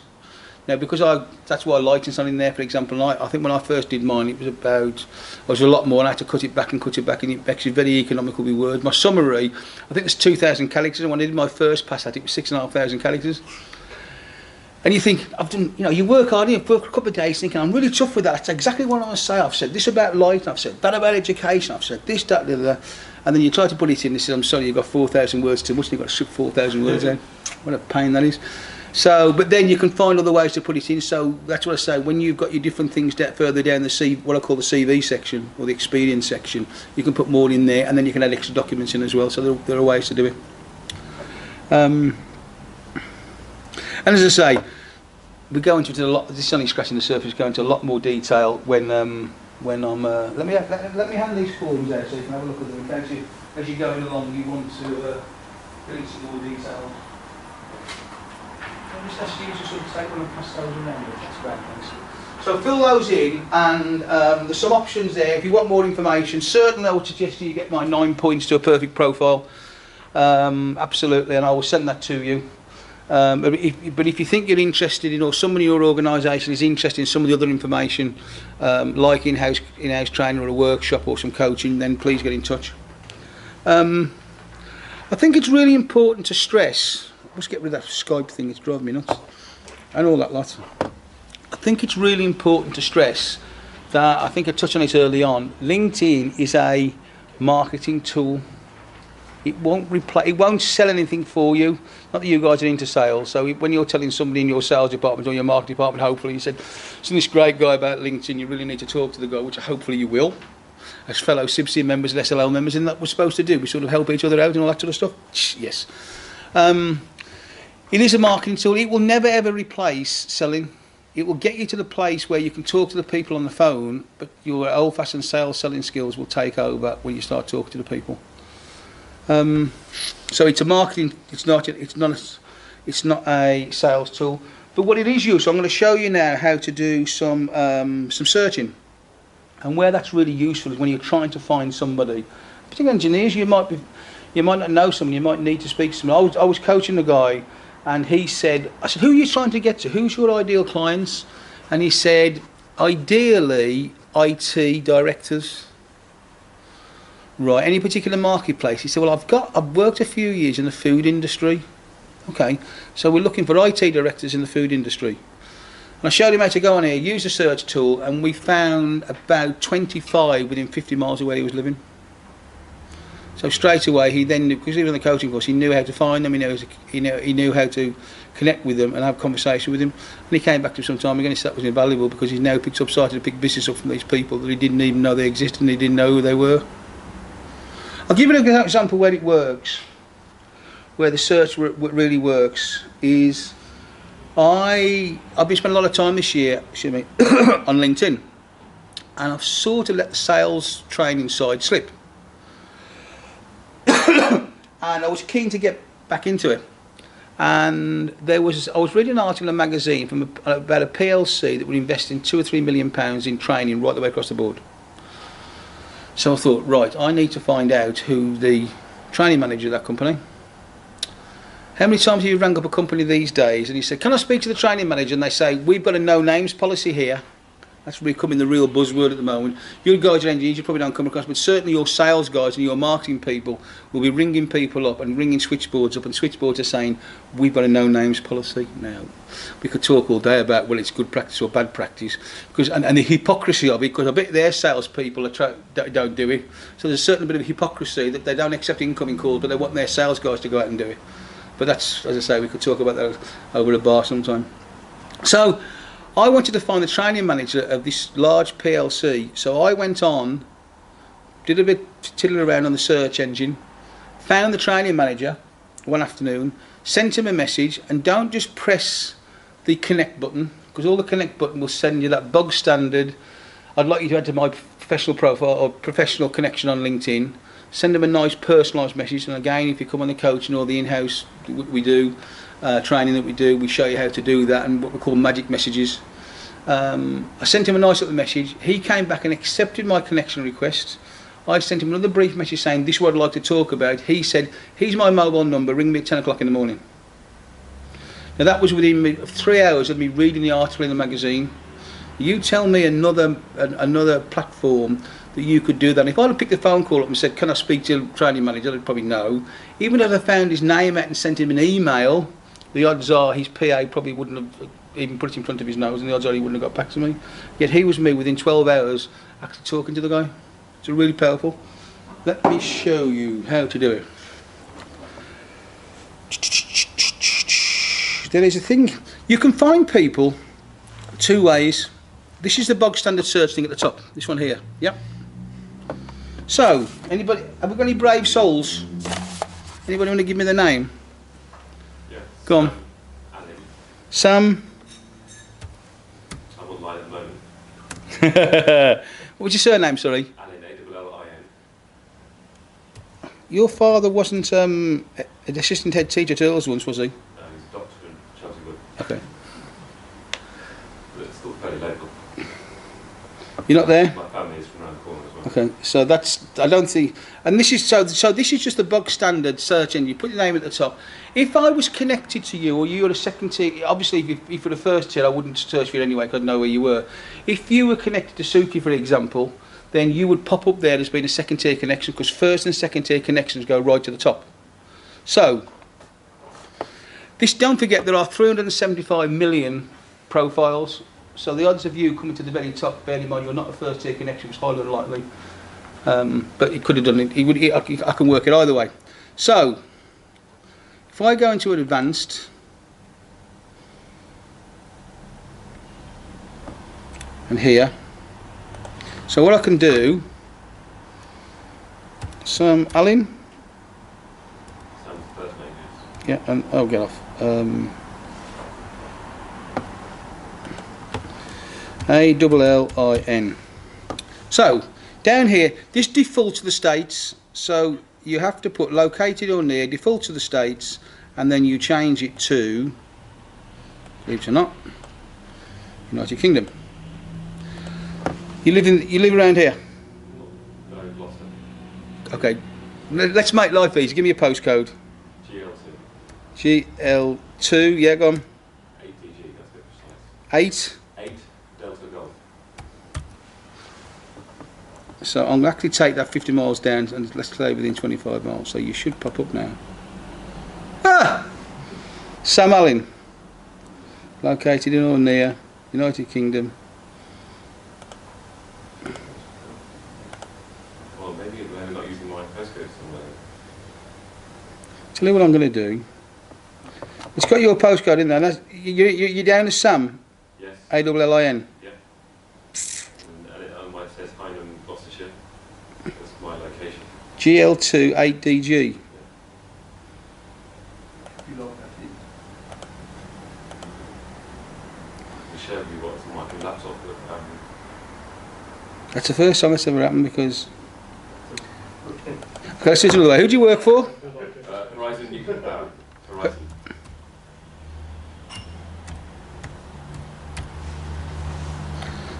Now, because that's why lighting's not in there, for example. And I think when I first did mine, it was a lot more, and I had to cut it back, and it makes it very economical with Word. My summary, I think there's 2,000 characters, and when I did my first pass at it, it was 6,500 characters. And you think, you work hard, you work a couple of days thinking, I'm really tough with that. That's exactly what I want to say. I've said this about light, I've said that about education, I've said this, that, the other. And then you try to put it in, and says, I'm sorry, you've got 4,000 words too much, and you've got to strip 4,000 words in. What a pain that is. So, but then you can find other ways to put it in. So that's what I say, when you've got your different things further down what I call the CV section, or the experience section, you can put more in there, and then you can add extra documents in as well. So there are ways to do it. And as I say, we go into a lot. This is only scratching the surface. Go into a lot more detail when I'm. Let me hand these forms out so you can have a look at them. In case as you're going along, you want to get into more detail. I'll just ask you to sort of take one and pass those around. That's great, thanks. So fill those in, and there's some options there. If you want more information, certainly I would suggest you get my 9 points to a perfect profile. Absolutely, and I will send that to you. But if you think you're interested in, or somebody in your organisation is interested in some of the other information, like in-house training or a workshop or some coaching, then please get in touch. I think it's really important to stress. Let's get rid of that Skype thing, it's driving me nuts, and all that lot. I think it's really important to stress that, I think I touched on it early on, LinkedIn is a marketing tool. It won't sell anything for you. Not that you guys are into sales. So when you're telling somebody in your sales department or your marketing department, hopefully you said, "Isn't this great guy about LinkedIn? You really need to talk to the guy," which hopefully you will, as fellow CIBSE members and SLL members, and that we're supposed to do. We sort of help each other out and all that sort of stuff. Yes. It is a marketing tool. It will never ever replace selling. It will get you to the place where you can talk to the people on the phone, but your old-fashioned sales selling skills will take over when you start talking to the people. So it's a marketing. It's not a sales tool. But what it is used, so I'm going to show you now how to do some searching, and where that's really useful is when you're trying to find somebody. Particularly engineers, you might not know someone. You might need to speak to someone. I was coaching a guy, and I said, "Who are you trying to get to? Who's your ideal clients?" And he said, "Ideally, IT directors." Right, any particular marketplace? He said, "Well, I've worked a few years in the food industry." Okay, so we're looking for IT directors in the food industry. And I showed him how to go on here, use the search tool, and we found about 25 within 50 miles of where he was living. So straight away, he then knew, because he was on the coaching course, he knew how to find them, he knew how to connect with them and have a conversation with them. And he came back to him some time ago, and he said that was invaluable, because he's now started to pick business up from these people that he didn't even know they existed, and he didn't know who they were. I'll give you an example where it works, where the search really works, is I've been spending a lot of time this year, on LinkedIn, and I've sort of let the sales training side slip. And I was keen to get back into it. And I was reading an article in a magazine about a PLC that would invest in £2 or £3 million in training right the way across the board. So I thought, right, I need to find out who the training manager of that company. How many times have you rang up a company these days and you said, "Can I speak to the training manager?" And they say, "We've got a no names policy here. That's becoming the real buzzword at the moment. Your guys and engineers you probably don't come across, but certainly your sales guys and your marketing people will be ringing people up and ringing switchboards up, and switchboards are saying, we've got a no-names policy now. We could talk all day about, well, it's good practice or bad practice, because and the hypocrisy of it, because I bet their salespeople don't do it. So there's a certain bit of hypocrisy that they don't accept incoming calls, but they want their sales guys to go out and do it. But that's, as I say, we could talk about that over a bar sometime. So I wanted to find the training manager of this large PLC, so I went on, did a bit tiddling around on the search engine, found the training manager one afternoon, sent him a message, and don't just press the connect button, because all the connect button will send you that bog standard, I'd like you to add to my professional profile or professional connection on LinkedIn, send them a nice personalised message, and again, if you come on the coaching or the in-house we do, training that we do, we show you how to do that and what we call magic messages. I sent him a nice little message. He came back and accepted my connection request. I sent him another brief message saying this is what I'd like to talk about. He said, here's my mobile number, ring me at 10 o'clock in the morning. Now that was within 3 hours of me reading the article in the magazine. You tell me another platform that you could do that. If I'd have picked the phone call up and said, can I speak to the training manager, I'd probably know. Even if I found his name out and sent him an email, the odds are his PA probably wouldn't have even put it in front of his nose, and the odds are he wouldn't have got back to me. Yet he was me within 12 hours actually talking to the guy. It's really powerful. Let me show you how to do it. There is a thing. You can find people two ways. This is the bog standard search thing at the top. This one here. Yep. So, anybody, have we got any brave souls? Anybody want to give me the name? Yeah. Go on. Sam. I wouldn't lie at the moment. What was your surname, sorry? Allen, A-L-L-I-N. Your father wasn't an assistant head teacher at Earls once, was he? He's a doctor in Chelsea Wood. Okay. But it's still fairly local. You're not there? My family is from around the corner as well. Okay, so that's, I don't think, and this is, so this is just the bog standard search engine. You put your name at the top. If I was connected to you, or you were a second tier, obviously if you were the first tier, I wouldn't search for you anyway because I'd know where you were. If you were connected to Suki, for example, then you would pop up there as being a second tier connection, because first and second tier connections go right to the top. So, this, don't forget, there are 375 million profiles. So the odds of you coming to the very top, bearing in mind you're not a first tier connection, was highly unlikely. But he could have done it. I can work it either way. So, if I go into an advanced, and here, so what I can do, some Allen, Sam's first name, yes. yeah, and I'll get off. A-L-L-I-N. So, down here, this defaults to the states, so you have to put located or near, default to the states, and then you change it to, believe it or not, United Kingdom. You live around here? No, Gloucester. Okay, let's make life easy. Give me a postcode. GL2. GL2, yeah, go on. 8DG, that's a bit precise. 8. 8 Delta Golf. So I'm going to actually take that 50 miles down, and let's say within 25 miles. So you should pop up now. Ah! Sam Allen. Located in or near United Kingdom. Well, maybe they're not using my postcode somewhere. Tell you what I'm going to do. It's got your postcode in there. That's, you're down as Sam? Yes. A-L-L-I-N. Yeah. And it mine says Hynham, Gloucestershire. That's my location. GL2 8DG. I can share with you what's on my laptop. But, That's the first time that's ever happened, because... Okay, let's do it another way. Who do you work for? Horizon Nuclear Power. Horizon.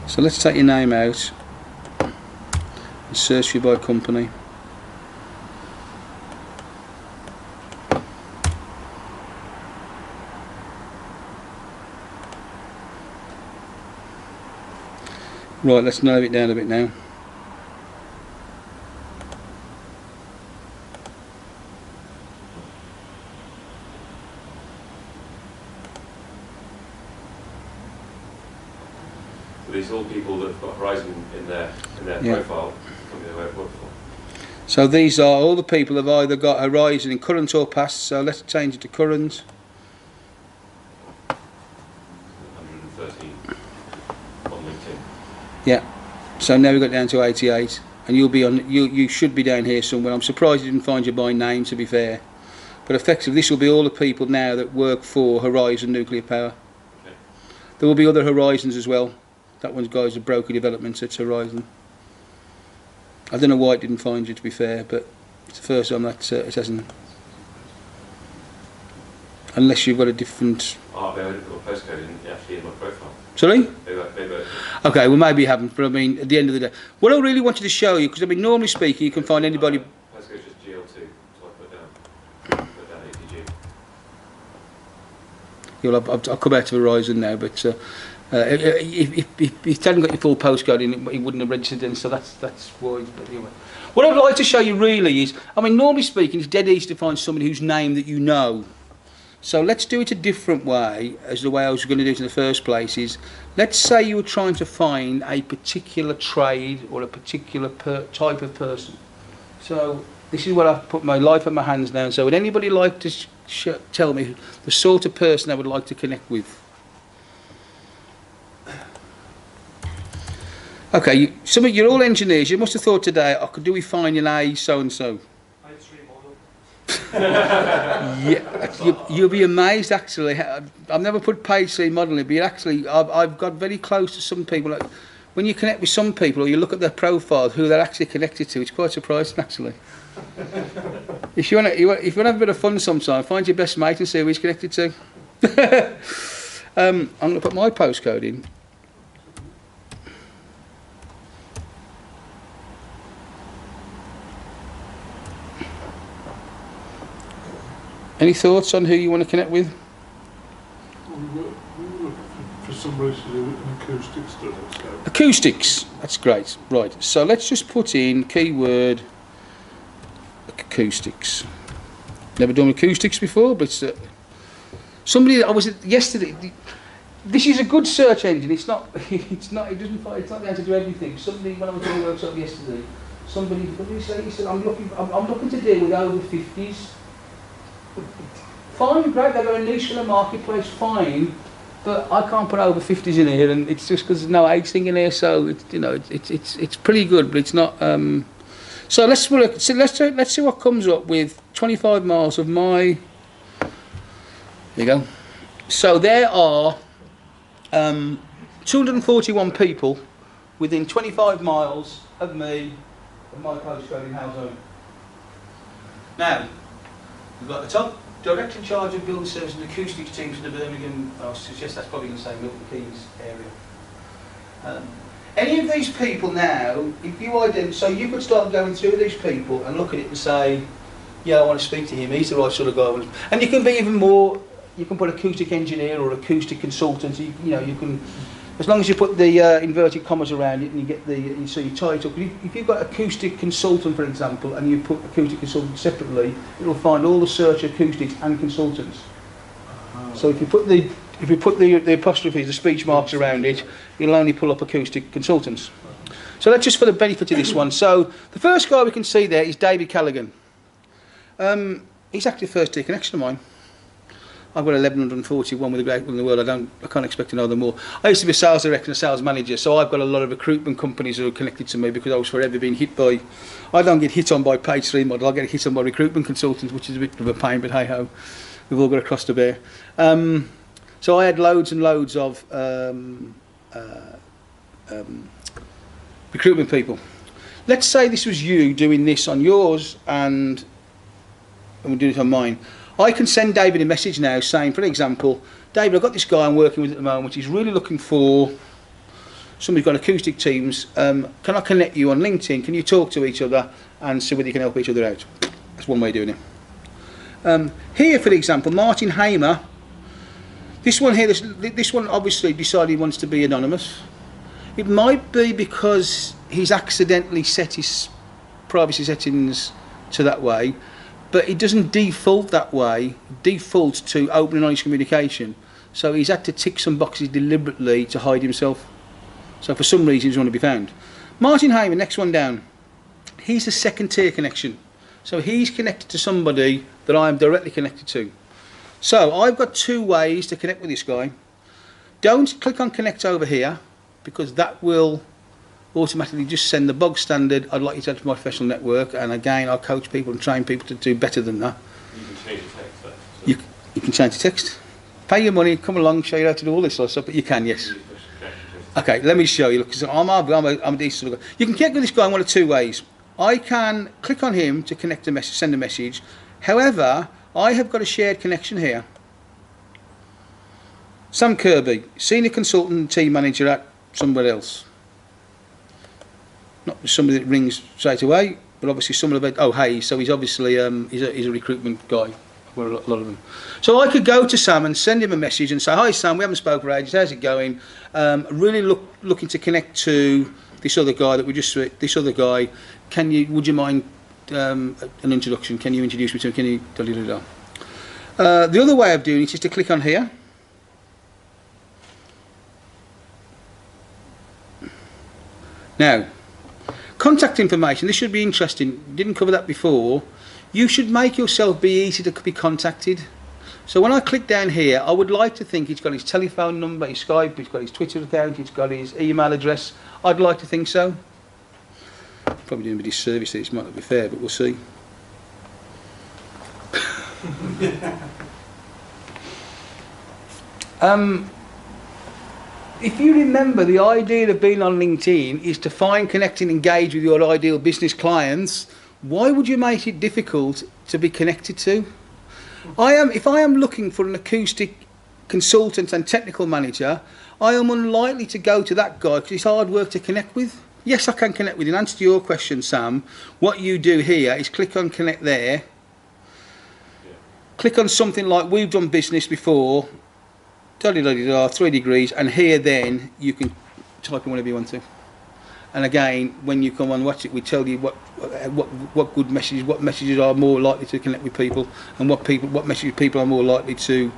So let's take your name out and search you by company. Right, let's narrow it down a bit now. So these are all people that have got Horizon in their Yeah. profile, company they work for. So these are all the people who have either got Horizon in current or past, so let's change it to current. 113 on LinkedIn. Yeah. So now we've got down to 88, and you'll be on. You should be down here somewhere. I'm surprised you didn't find you by name, to be fair. But effectively, this will be all the people now that work for Horizon Nuclear Power. Okay. There will be other Horizons as well. That one's guys at Broker Developments at Horizon. I don't know why it didn't find you, to be fair, but it's the first time that it hasn't. Unless you've got a different. Oh, they haven't got a postcode actually in my profile. Sorry? Maybe. Okay, well maybe you haven't, but I mean, at the end of the day, what I really wanted to show you, because I mean, normally speaking, you can find anybody. Postcode's just GL2, so I put down APG. You'll I'll come out to Horizon now, but if you hadn't got your full postcode in, it wouldn't have registered in, so that's why. But anyway, what I'd like to show you really is, I mean, normally speaking, it's dead easy to find somebody whose name that you know. So let's do it a different way, as the way I was going to do it in the first place is, let's say you were trying to find a particular trade or a particular type of person. So this is what I've put my life in my hands now. So would anybody like to tell me the sort of person I would like to connect with? Okay, you're all engineers. You must have thought today, oh, do we find an A so-and-so? Yeah, you'll be amazed actually. I've never put page 3 modelling, but actually I've got very close to some people. Like, when you connect with some people or you look at their profile, who they're actually connected to, it's quite surprising actually. If you want to have a bit of fun sometime, find your best mate and see who he's connected to. I'm going to put my postcode in. Any thoughts on who you want to connect with? We were for somebody to do an acoustic study. So. Acoustics, that's great. Right, so let's just put in keyword acoustics. Never done acoustics before, but somebody I was yesterday. This is a good search engine. It's not. It's not. It doesn't. It's not there to do everything. Somebody when I was doing a workshop yesterday, somebody said, I'm looking to deal with over 50s. Fine, great, they've got a niche in the marketplace, fine, but I can't put over 50s in here, and it's just because there's no age thing in here, so it's pretty good, but it's not. So let's look. So let's see what comes up with 25 miles of my. There you go. So there are 241 people within 25 miles of me, of my postcode in Halzone. Now. We've got the top, direct in charge of building service and acoustics teams in the Birmingham, I suggest that's probably going to say Milton Keynes area. Any of these people now, if you identify, so you could start going through these people and look at it and say, yeah, I want to speak to him, he's the right sort of guy. And you can be even more, you can put acoustic engineer or acoustic consultant, you can, as long as you put the inverted commas around it and you get your title. If you've got acoustic consultant, for example, and you put acoustic consultant separately, it'll find all the search acoustics and consultants. So if you put the apostrophes, the speech marks around it, you'll only pull up acoustic consultants. So that's just for the benefit of this one. So the first guy we can see there is David Callaghan. He's actually the first tier connection of mine. I've got 1141 with a great one in the world. I can't expect to know them more. I used to be a sales director and a sales manager, so I've got a lot of recruitment companies who are connected to me because I was forever being hit by. I don't get hit on by page 3 model. I get hit on by recruitment consultants, which is a bit of a pain, but hey ho, we've all got a cross to bear. So I had loads and loads of recruitment people. Let's say this was you doing this on yours, and we're doing it on mine. I can send David a message now saying, for example, David, I've got this guy I'm working with at the moment, which is really looking for somebody who's got acoustic teams. Can I connect you on LinkedIn? Can you talk to each other and see whether you can help each other out? That's one way of doing it. Here, for example, Martin Hamer. This one here, this one obviously decided he wants to be anonymous. It might be because he's accidentally set his privacy settings to that way, but it doesn't default that way. It defaults to open and honest communication. So he's had to tick some boxes deliberately to hide himself. So for some reason he's want to be found. Martin Heyman, next one down. He's a second tier connection. So he's connected to somebody that I am directly connected to. So I've got two ways to connect with this guy. Don't click on connect over here, because that will automatically just send the bog standard, I'd like you to add to my professional network, and again I coach people and train people to do better than that. You can change the text though. So You can change the text. Pay your money, come along, show you how to do all this sort of stuff, but you can, yes. Okay, let me show you. Look, 'cause I'm a decent sort of guy. You can connect with this guy in one of two ways. I can click on him to connect a message, send a message. However, I have got a shared connection here. Sam Kirby, senior consultant and team manager at somewhere else. Not somebody that rings straight away, but obviously someone about, oh hey, so he's obviously he's a recruitment guy. Well, a lot of them. So I could go to Sam and send him a message and say, hi Sam, we haven't spoken for ages, how's it going? Really looking to connect to this other guy that we just, this other guy, would you mind an introduction? Can you introduce me to him? Can you, the other way of doing it is to click on here. Now, contact information, this should be interesting, didn't cover that before. You should make yourself be easy to be contacted. So when I click down here, I would like to think he's got his telephone number, his Skype, he's got his Twitter account, he's got his email address. I'd like to think so. Probably doing a bit of disservice here, it might not be fair, but we'll see. If you remember, the idea of being on LinkedIn is to find, connect and engage with your ideal business clients. Why would you make it difficult to be connected to? If I am looking for an acoustic consultant and technical manager, I am unlikely to go to that guy because it's hard work to connect with. Yes, I can connect with you. In answer to your question, Sam, what you do here is click on connect there. Click on something like we've done business before, 3 degrees, and here then you can type in whatever you want to. And again, when you come and watch it, we tell you what good messages, what messages are more likely to connect with people, and what messages people are more likely to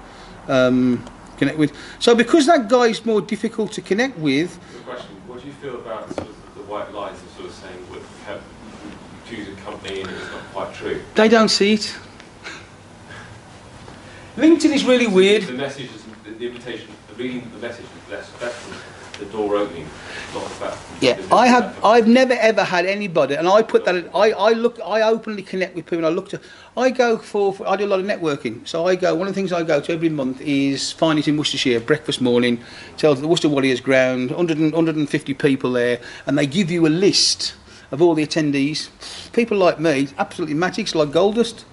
connect with. So because that guy is more difficult to connect with. Good question. What do you feel about sort of the white lies of sort of saying you choose a company and it's not quite true? They don't see it. LinkedIn is really weird. The message is the invitation, reading the message is less than the door opening, not about. Yeah, I've never ever had anybody, and I put that in, I openly connect with people. I do a lot of networking. So one of the things I go to every month is Find It in Worcestershire, breakfast morning, tells the Worcester Warriors ground, 150 people there, and they give you a list of all the attendees. People like me, absolutely magic, like gold dust.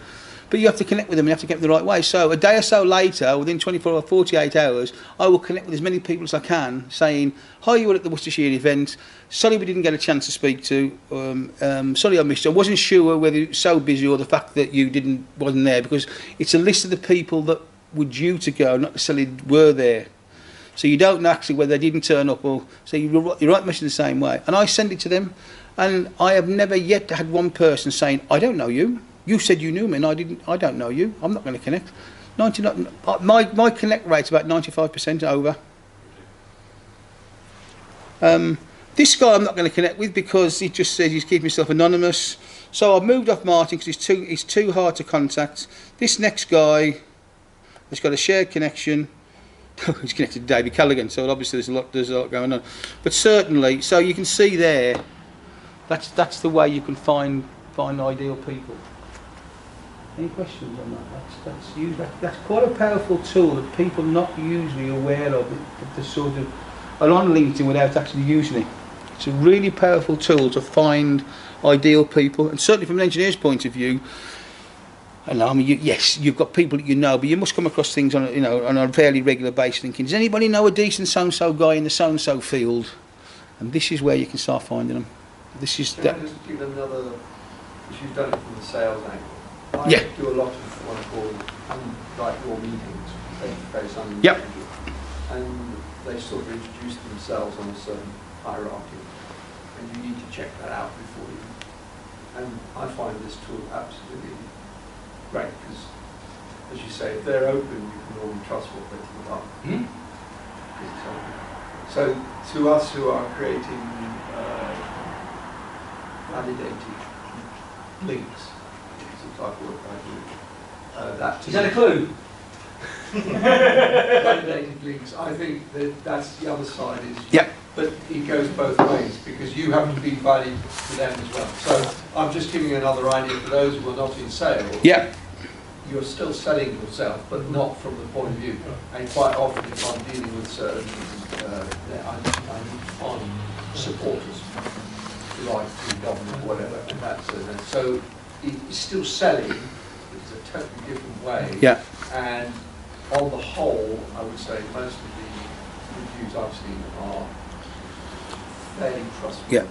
But you have to connect with them, you have to get them the right way. So a day or so later, within 24 or 48 hours, I will connect with as many people as I can, saying, hi, you were at the Worcestershire event, sorry we didn't get a chance to speak to, sorry I missed you. I wasn't sure whether you were so busy or the fact that you wasn't there, because it's a list of the people that were due to go, not necessarily were there. So you don't know actually whether they didn't turn up, or so you write the message the same way. And I send it to them, and I have never yet had one person saying, I don't know you. You said you knew me, and I don't know you. I'm not going to connect. My connect rate's about 95% over. This guy I'm not going to connect with because he just says he's keeping himself anonymous. So I've moved off Martin because he's too hard to contact. This next guy has got a shared connection. He's connected to David Callaghan, so obviously there's a lot going on. But certainly, so you can see there, that's the way you can find ideal people. Any questions on that? That's quite a powerful tool that people are not usually aware of, the sort of, are on LinkedIn without actually using it. It's a really powerful tool to find ideal people, and certainly from an engineer's point of view. Yes, you've got people that you know, but you must come across things on a fairly regular basis, thinking, does anybody know a decent so-and-so guy in the so-and-so field? And this is where you can start finding them. This is that. Just give another, because you've done it from the sales angle. I do a lot of what I call like your meetings, face-to-face on Yep. and they sort of introduce themselves on a certain hierarchy, and you need to check that out before you. And I find this tool absolutely great because, as you say, if they're open, you can normally trust what they put up. So to us who are creating validated links, which is the type of work I do, Is that a clue? validated links, I think that's the other side is, Yep. but it goes both ways because you have to be valued to them as well. So I'm just giving you another idea for those who are not in sales. Yeah. You're still selling yourself, but not from the point of view. And quite often, if I'm dealing with certain, I need to find supporters, like the government, whatever, and that's so it's still selling, but it's a totally different way. Yeah. And on the whole, I would say most of the reviews I've seen are fairly trustworthy. Yeah.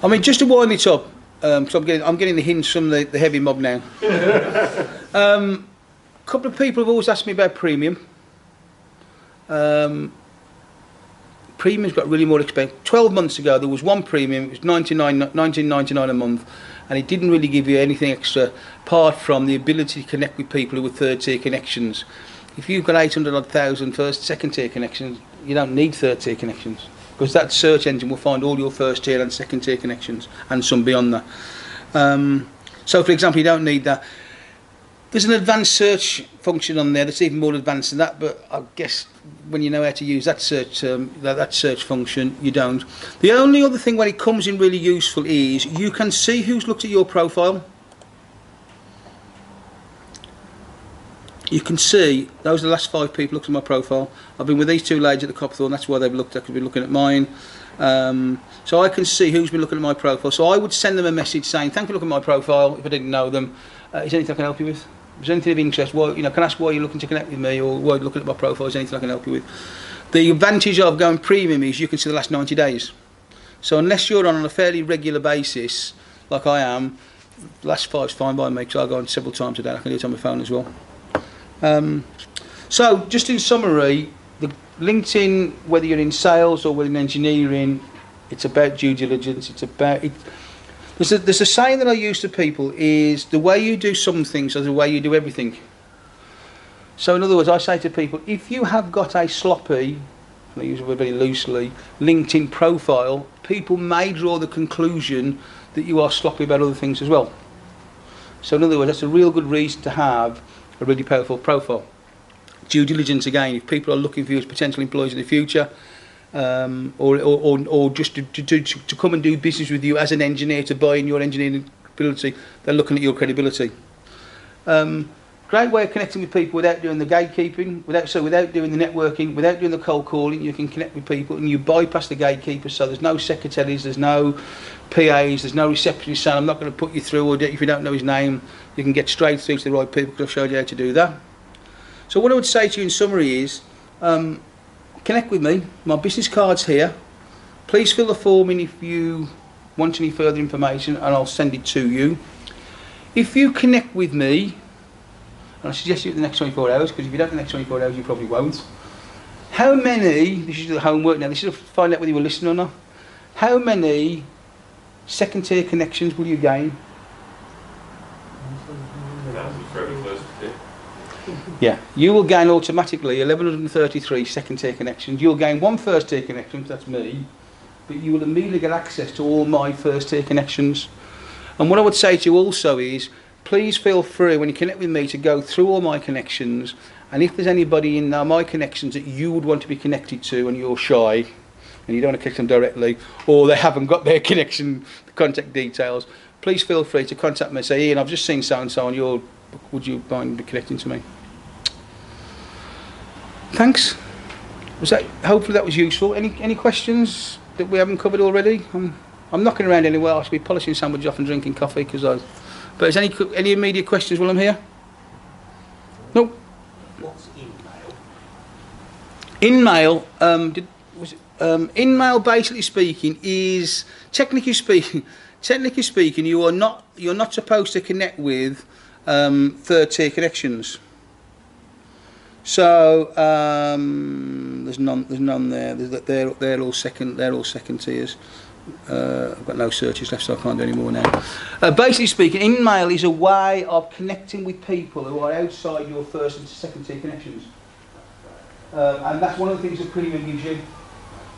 I mean, just to wind it up, because I'm getting the hints from the heavy mob now. A couple of people have always asked me about premium. Premium's got really more expensive. 12 months ago, there was one premium. It was $19.99 a month, and it didn't really give you anything extra apart from the ability to connect with people who were third-tier connections. If you've got 800,000 first, second-tier connections, you don't need third-tier connections, because that search engine will find all your first-tier and second-tier connections and some beyond that. So, for example, you don't need that. There's an advanced search function on there that's even more advanced than that, but I guess when you know how to use that search function, you don't. The only other thing when it comes in really useful is you can see who's looked at your profile. You can see those are the last 5 people looked at my profile. I've been with these 2 ladies at the Copthorne, that's why they've looked at, been looking at mine. So I can see who's been looking at my profile. So I would send them a message saying, thank you for looking at my profile, if I didn't know them. Is there anything I can help you with? Is there anything of interest? Why, can I ask why you're looking to connect with me, or why you're looking at my profile? Is there anything I can help you with? The advantage of going premium is you can see the last 90 days. So unless you're on a fairly regular basis, like I am, the last 5's fine by me, because I go on several times a day. I can do it on my phone as well. So just in summary, the LinkedIn, whether you're in sales or whether in engineering, it's about due diligence. It's about it. There's a saying that I use to people is the way you do some things is the way you do everything. So in other words, I say to people, if you have got a sloppy, I use it very loosely, LinkedIn profile, people may draw the conclusion that you are sloppy about other things as well. So in other words, that's a real good reason to have a really powerful profile. Due diligence again, if people are looking for you as potential employees in the future, or just to come and do business with you as an engineer, to buy in your engineering ability, they're looking at your credibility. Great way of connecting with people without doing the gatekeeping, without doing the networking, without doing the cold calling. You can connect with people and you bypass the gatekeepers, so there's no secretaries, there's no PAs, there's no receptionists saying I'm not going to put you through, or if you don't know his name, you can get straight through to the right people because I've showed you how to do that. So what I would say to you in summary is, connect with me. My business card's here. Please fill the form in if you want any further information, and I'll send it to you. If you connect with me, and I suggest you do it in the next 24 hours, because if you don't do the next 24 hours, you probably won't. How many, this is the homework now, this is to find out whether you were listening or not. How many second-tier connections will you gain? Yeah, you will gain automatically 1133 second-tier connections. You'll gain 1 first-tier connection, that's me, but you will immediately get access to all my first-tier connections. And what I would say to you also is, please feel free when you connect with me to go through all my connections, and if there's anybody in my connections that you would want to be connected to and you're shy, and you don't want to connect them directly, or they haven't got their connection contact details, please feel free to contact me and say, Ian, I've just seen so-and-so and would you mind connecting to me? Thanks. Hopefully that was useful. Any questions that we haven't covered already? I'm knocking around anywhere. I should be polishing sandwiches off and drinking coffee but is any immediate questions while I'm here? Nope. What's InMail? InMail, InMail basically speaking is technically speaking you're not supposed to connect with third tier connections. So there's none there. They're all second tiers. I've got no searches left, so I can't do any more now. Basically speaking, email is a way of connecting with people who are outside your first and second tier connections, and that's one of the things that Premium gives you.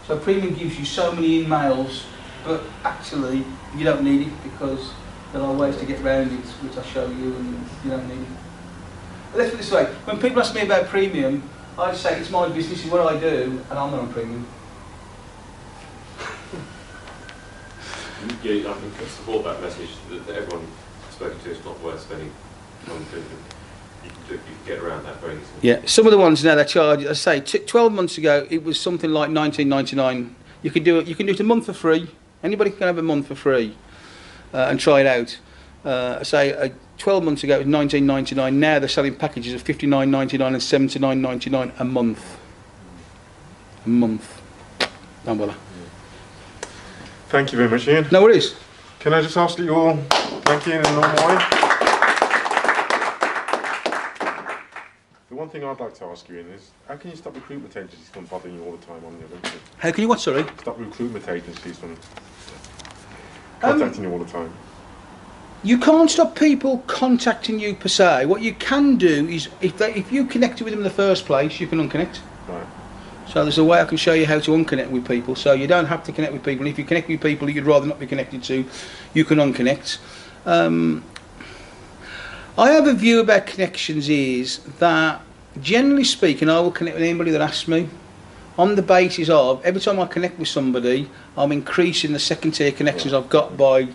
So Premium gives you so many emails, but actually you don't need it because there are ways to get around it, which I'll show you, and you don't need it. But let's put it this way, when people ask me about Premium, I say it's my business, it's what I do, and I'm not on Premium. Yeah, I can support that message that everyone spoken to is not worth spending on Premium. You can get around that very easily. Yeah, some of the ones now they charge, I say, 12 months ago it was something like $19.99. You can do it a month for free. Anybody can have a month for free and try it out. I say 12 months ago it was $19.99. Now they're selling packages of $59.99 and $79.99 a month. A month. Don't bother. Thank you very much, Ian. No worries. Can I just ask that you all thank you in a normal way? The one thing I'd like to ask you, Ian, is how can you stop recruitment agencies from bothering you all the time on your LinkedIn? How can you what, sorry? Stop recruitment agencies from contacting you all the time. You can't stop people contacting you per se. What you can do is, if you connected with them in the first place, you can unconnect. Right. So there's a way I can show you how to unconnect with people. So you don't have to connect with people. If you connect with people you'd rather not be connected to, you can unconnect. I have a view about connections is that, generally speaking, I will connect with anybody that asks me, on the basis of every time I connect with somebody, I'm increasing the second tier connections I've got by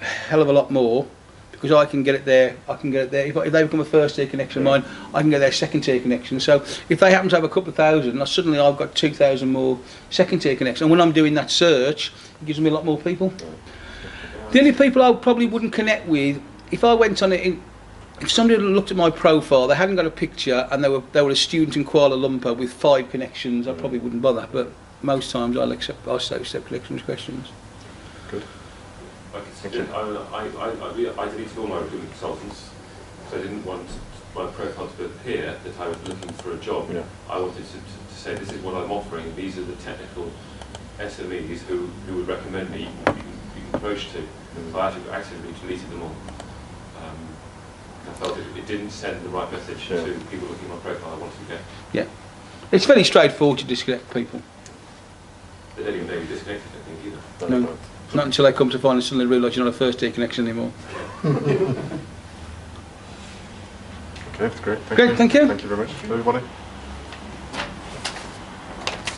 a hell of a lot more, because I can get it there. If they become a first tier connection of mine, I can get their second tier connection. So if they happen to have a couple of thousand, suddenly I've got 2,000 more second tier connections. And when I'm doing that search, it gives me a lot more people. The only people I probably wouldn't connect with, if I went on it, if somebody looked at my profile, they hadn't got a picture, and they were a student in Kuala Lumpur with 5 connections, I probably wouldn't bother. But most times I accept connection questions. Good. I deleted all my recruitment consultants, so I didn't want my profile to appear that I was looking for a job. Yeah. I wanted to say this is what I'm offering, these are the technical SMEs who would recommend me, you can approach to. So I actually actively deleted them all. I felt it didn't send the right message to people looking at my profile I wanted to get. Yeah. It's very straightforward to disconnect people. They don't even know you're disconnected, I think, either. No. Not until they come to find and suddenly realise you're not a first tier connection anymore. Okay, that's great. Great, thank you. Thank you very much, everybody.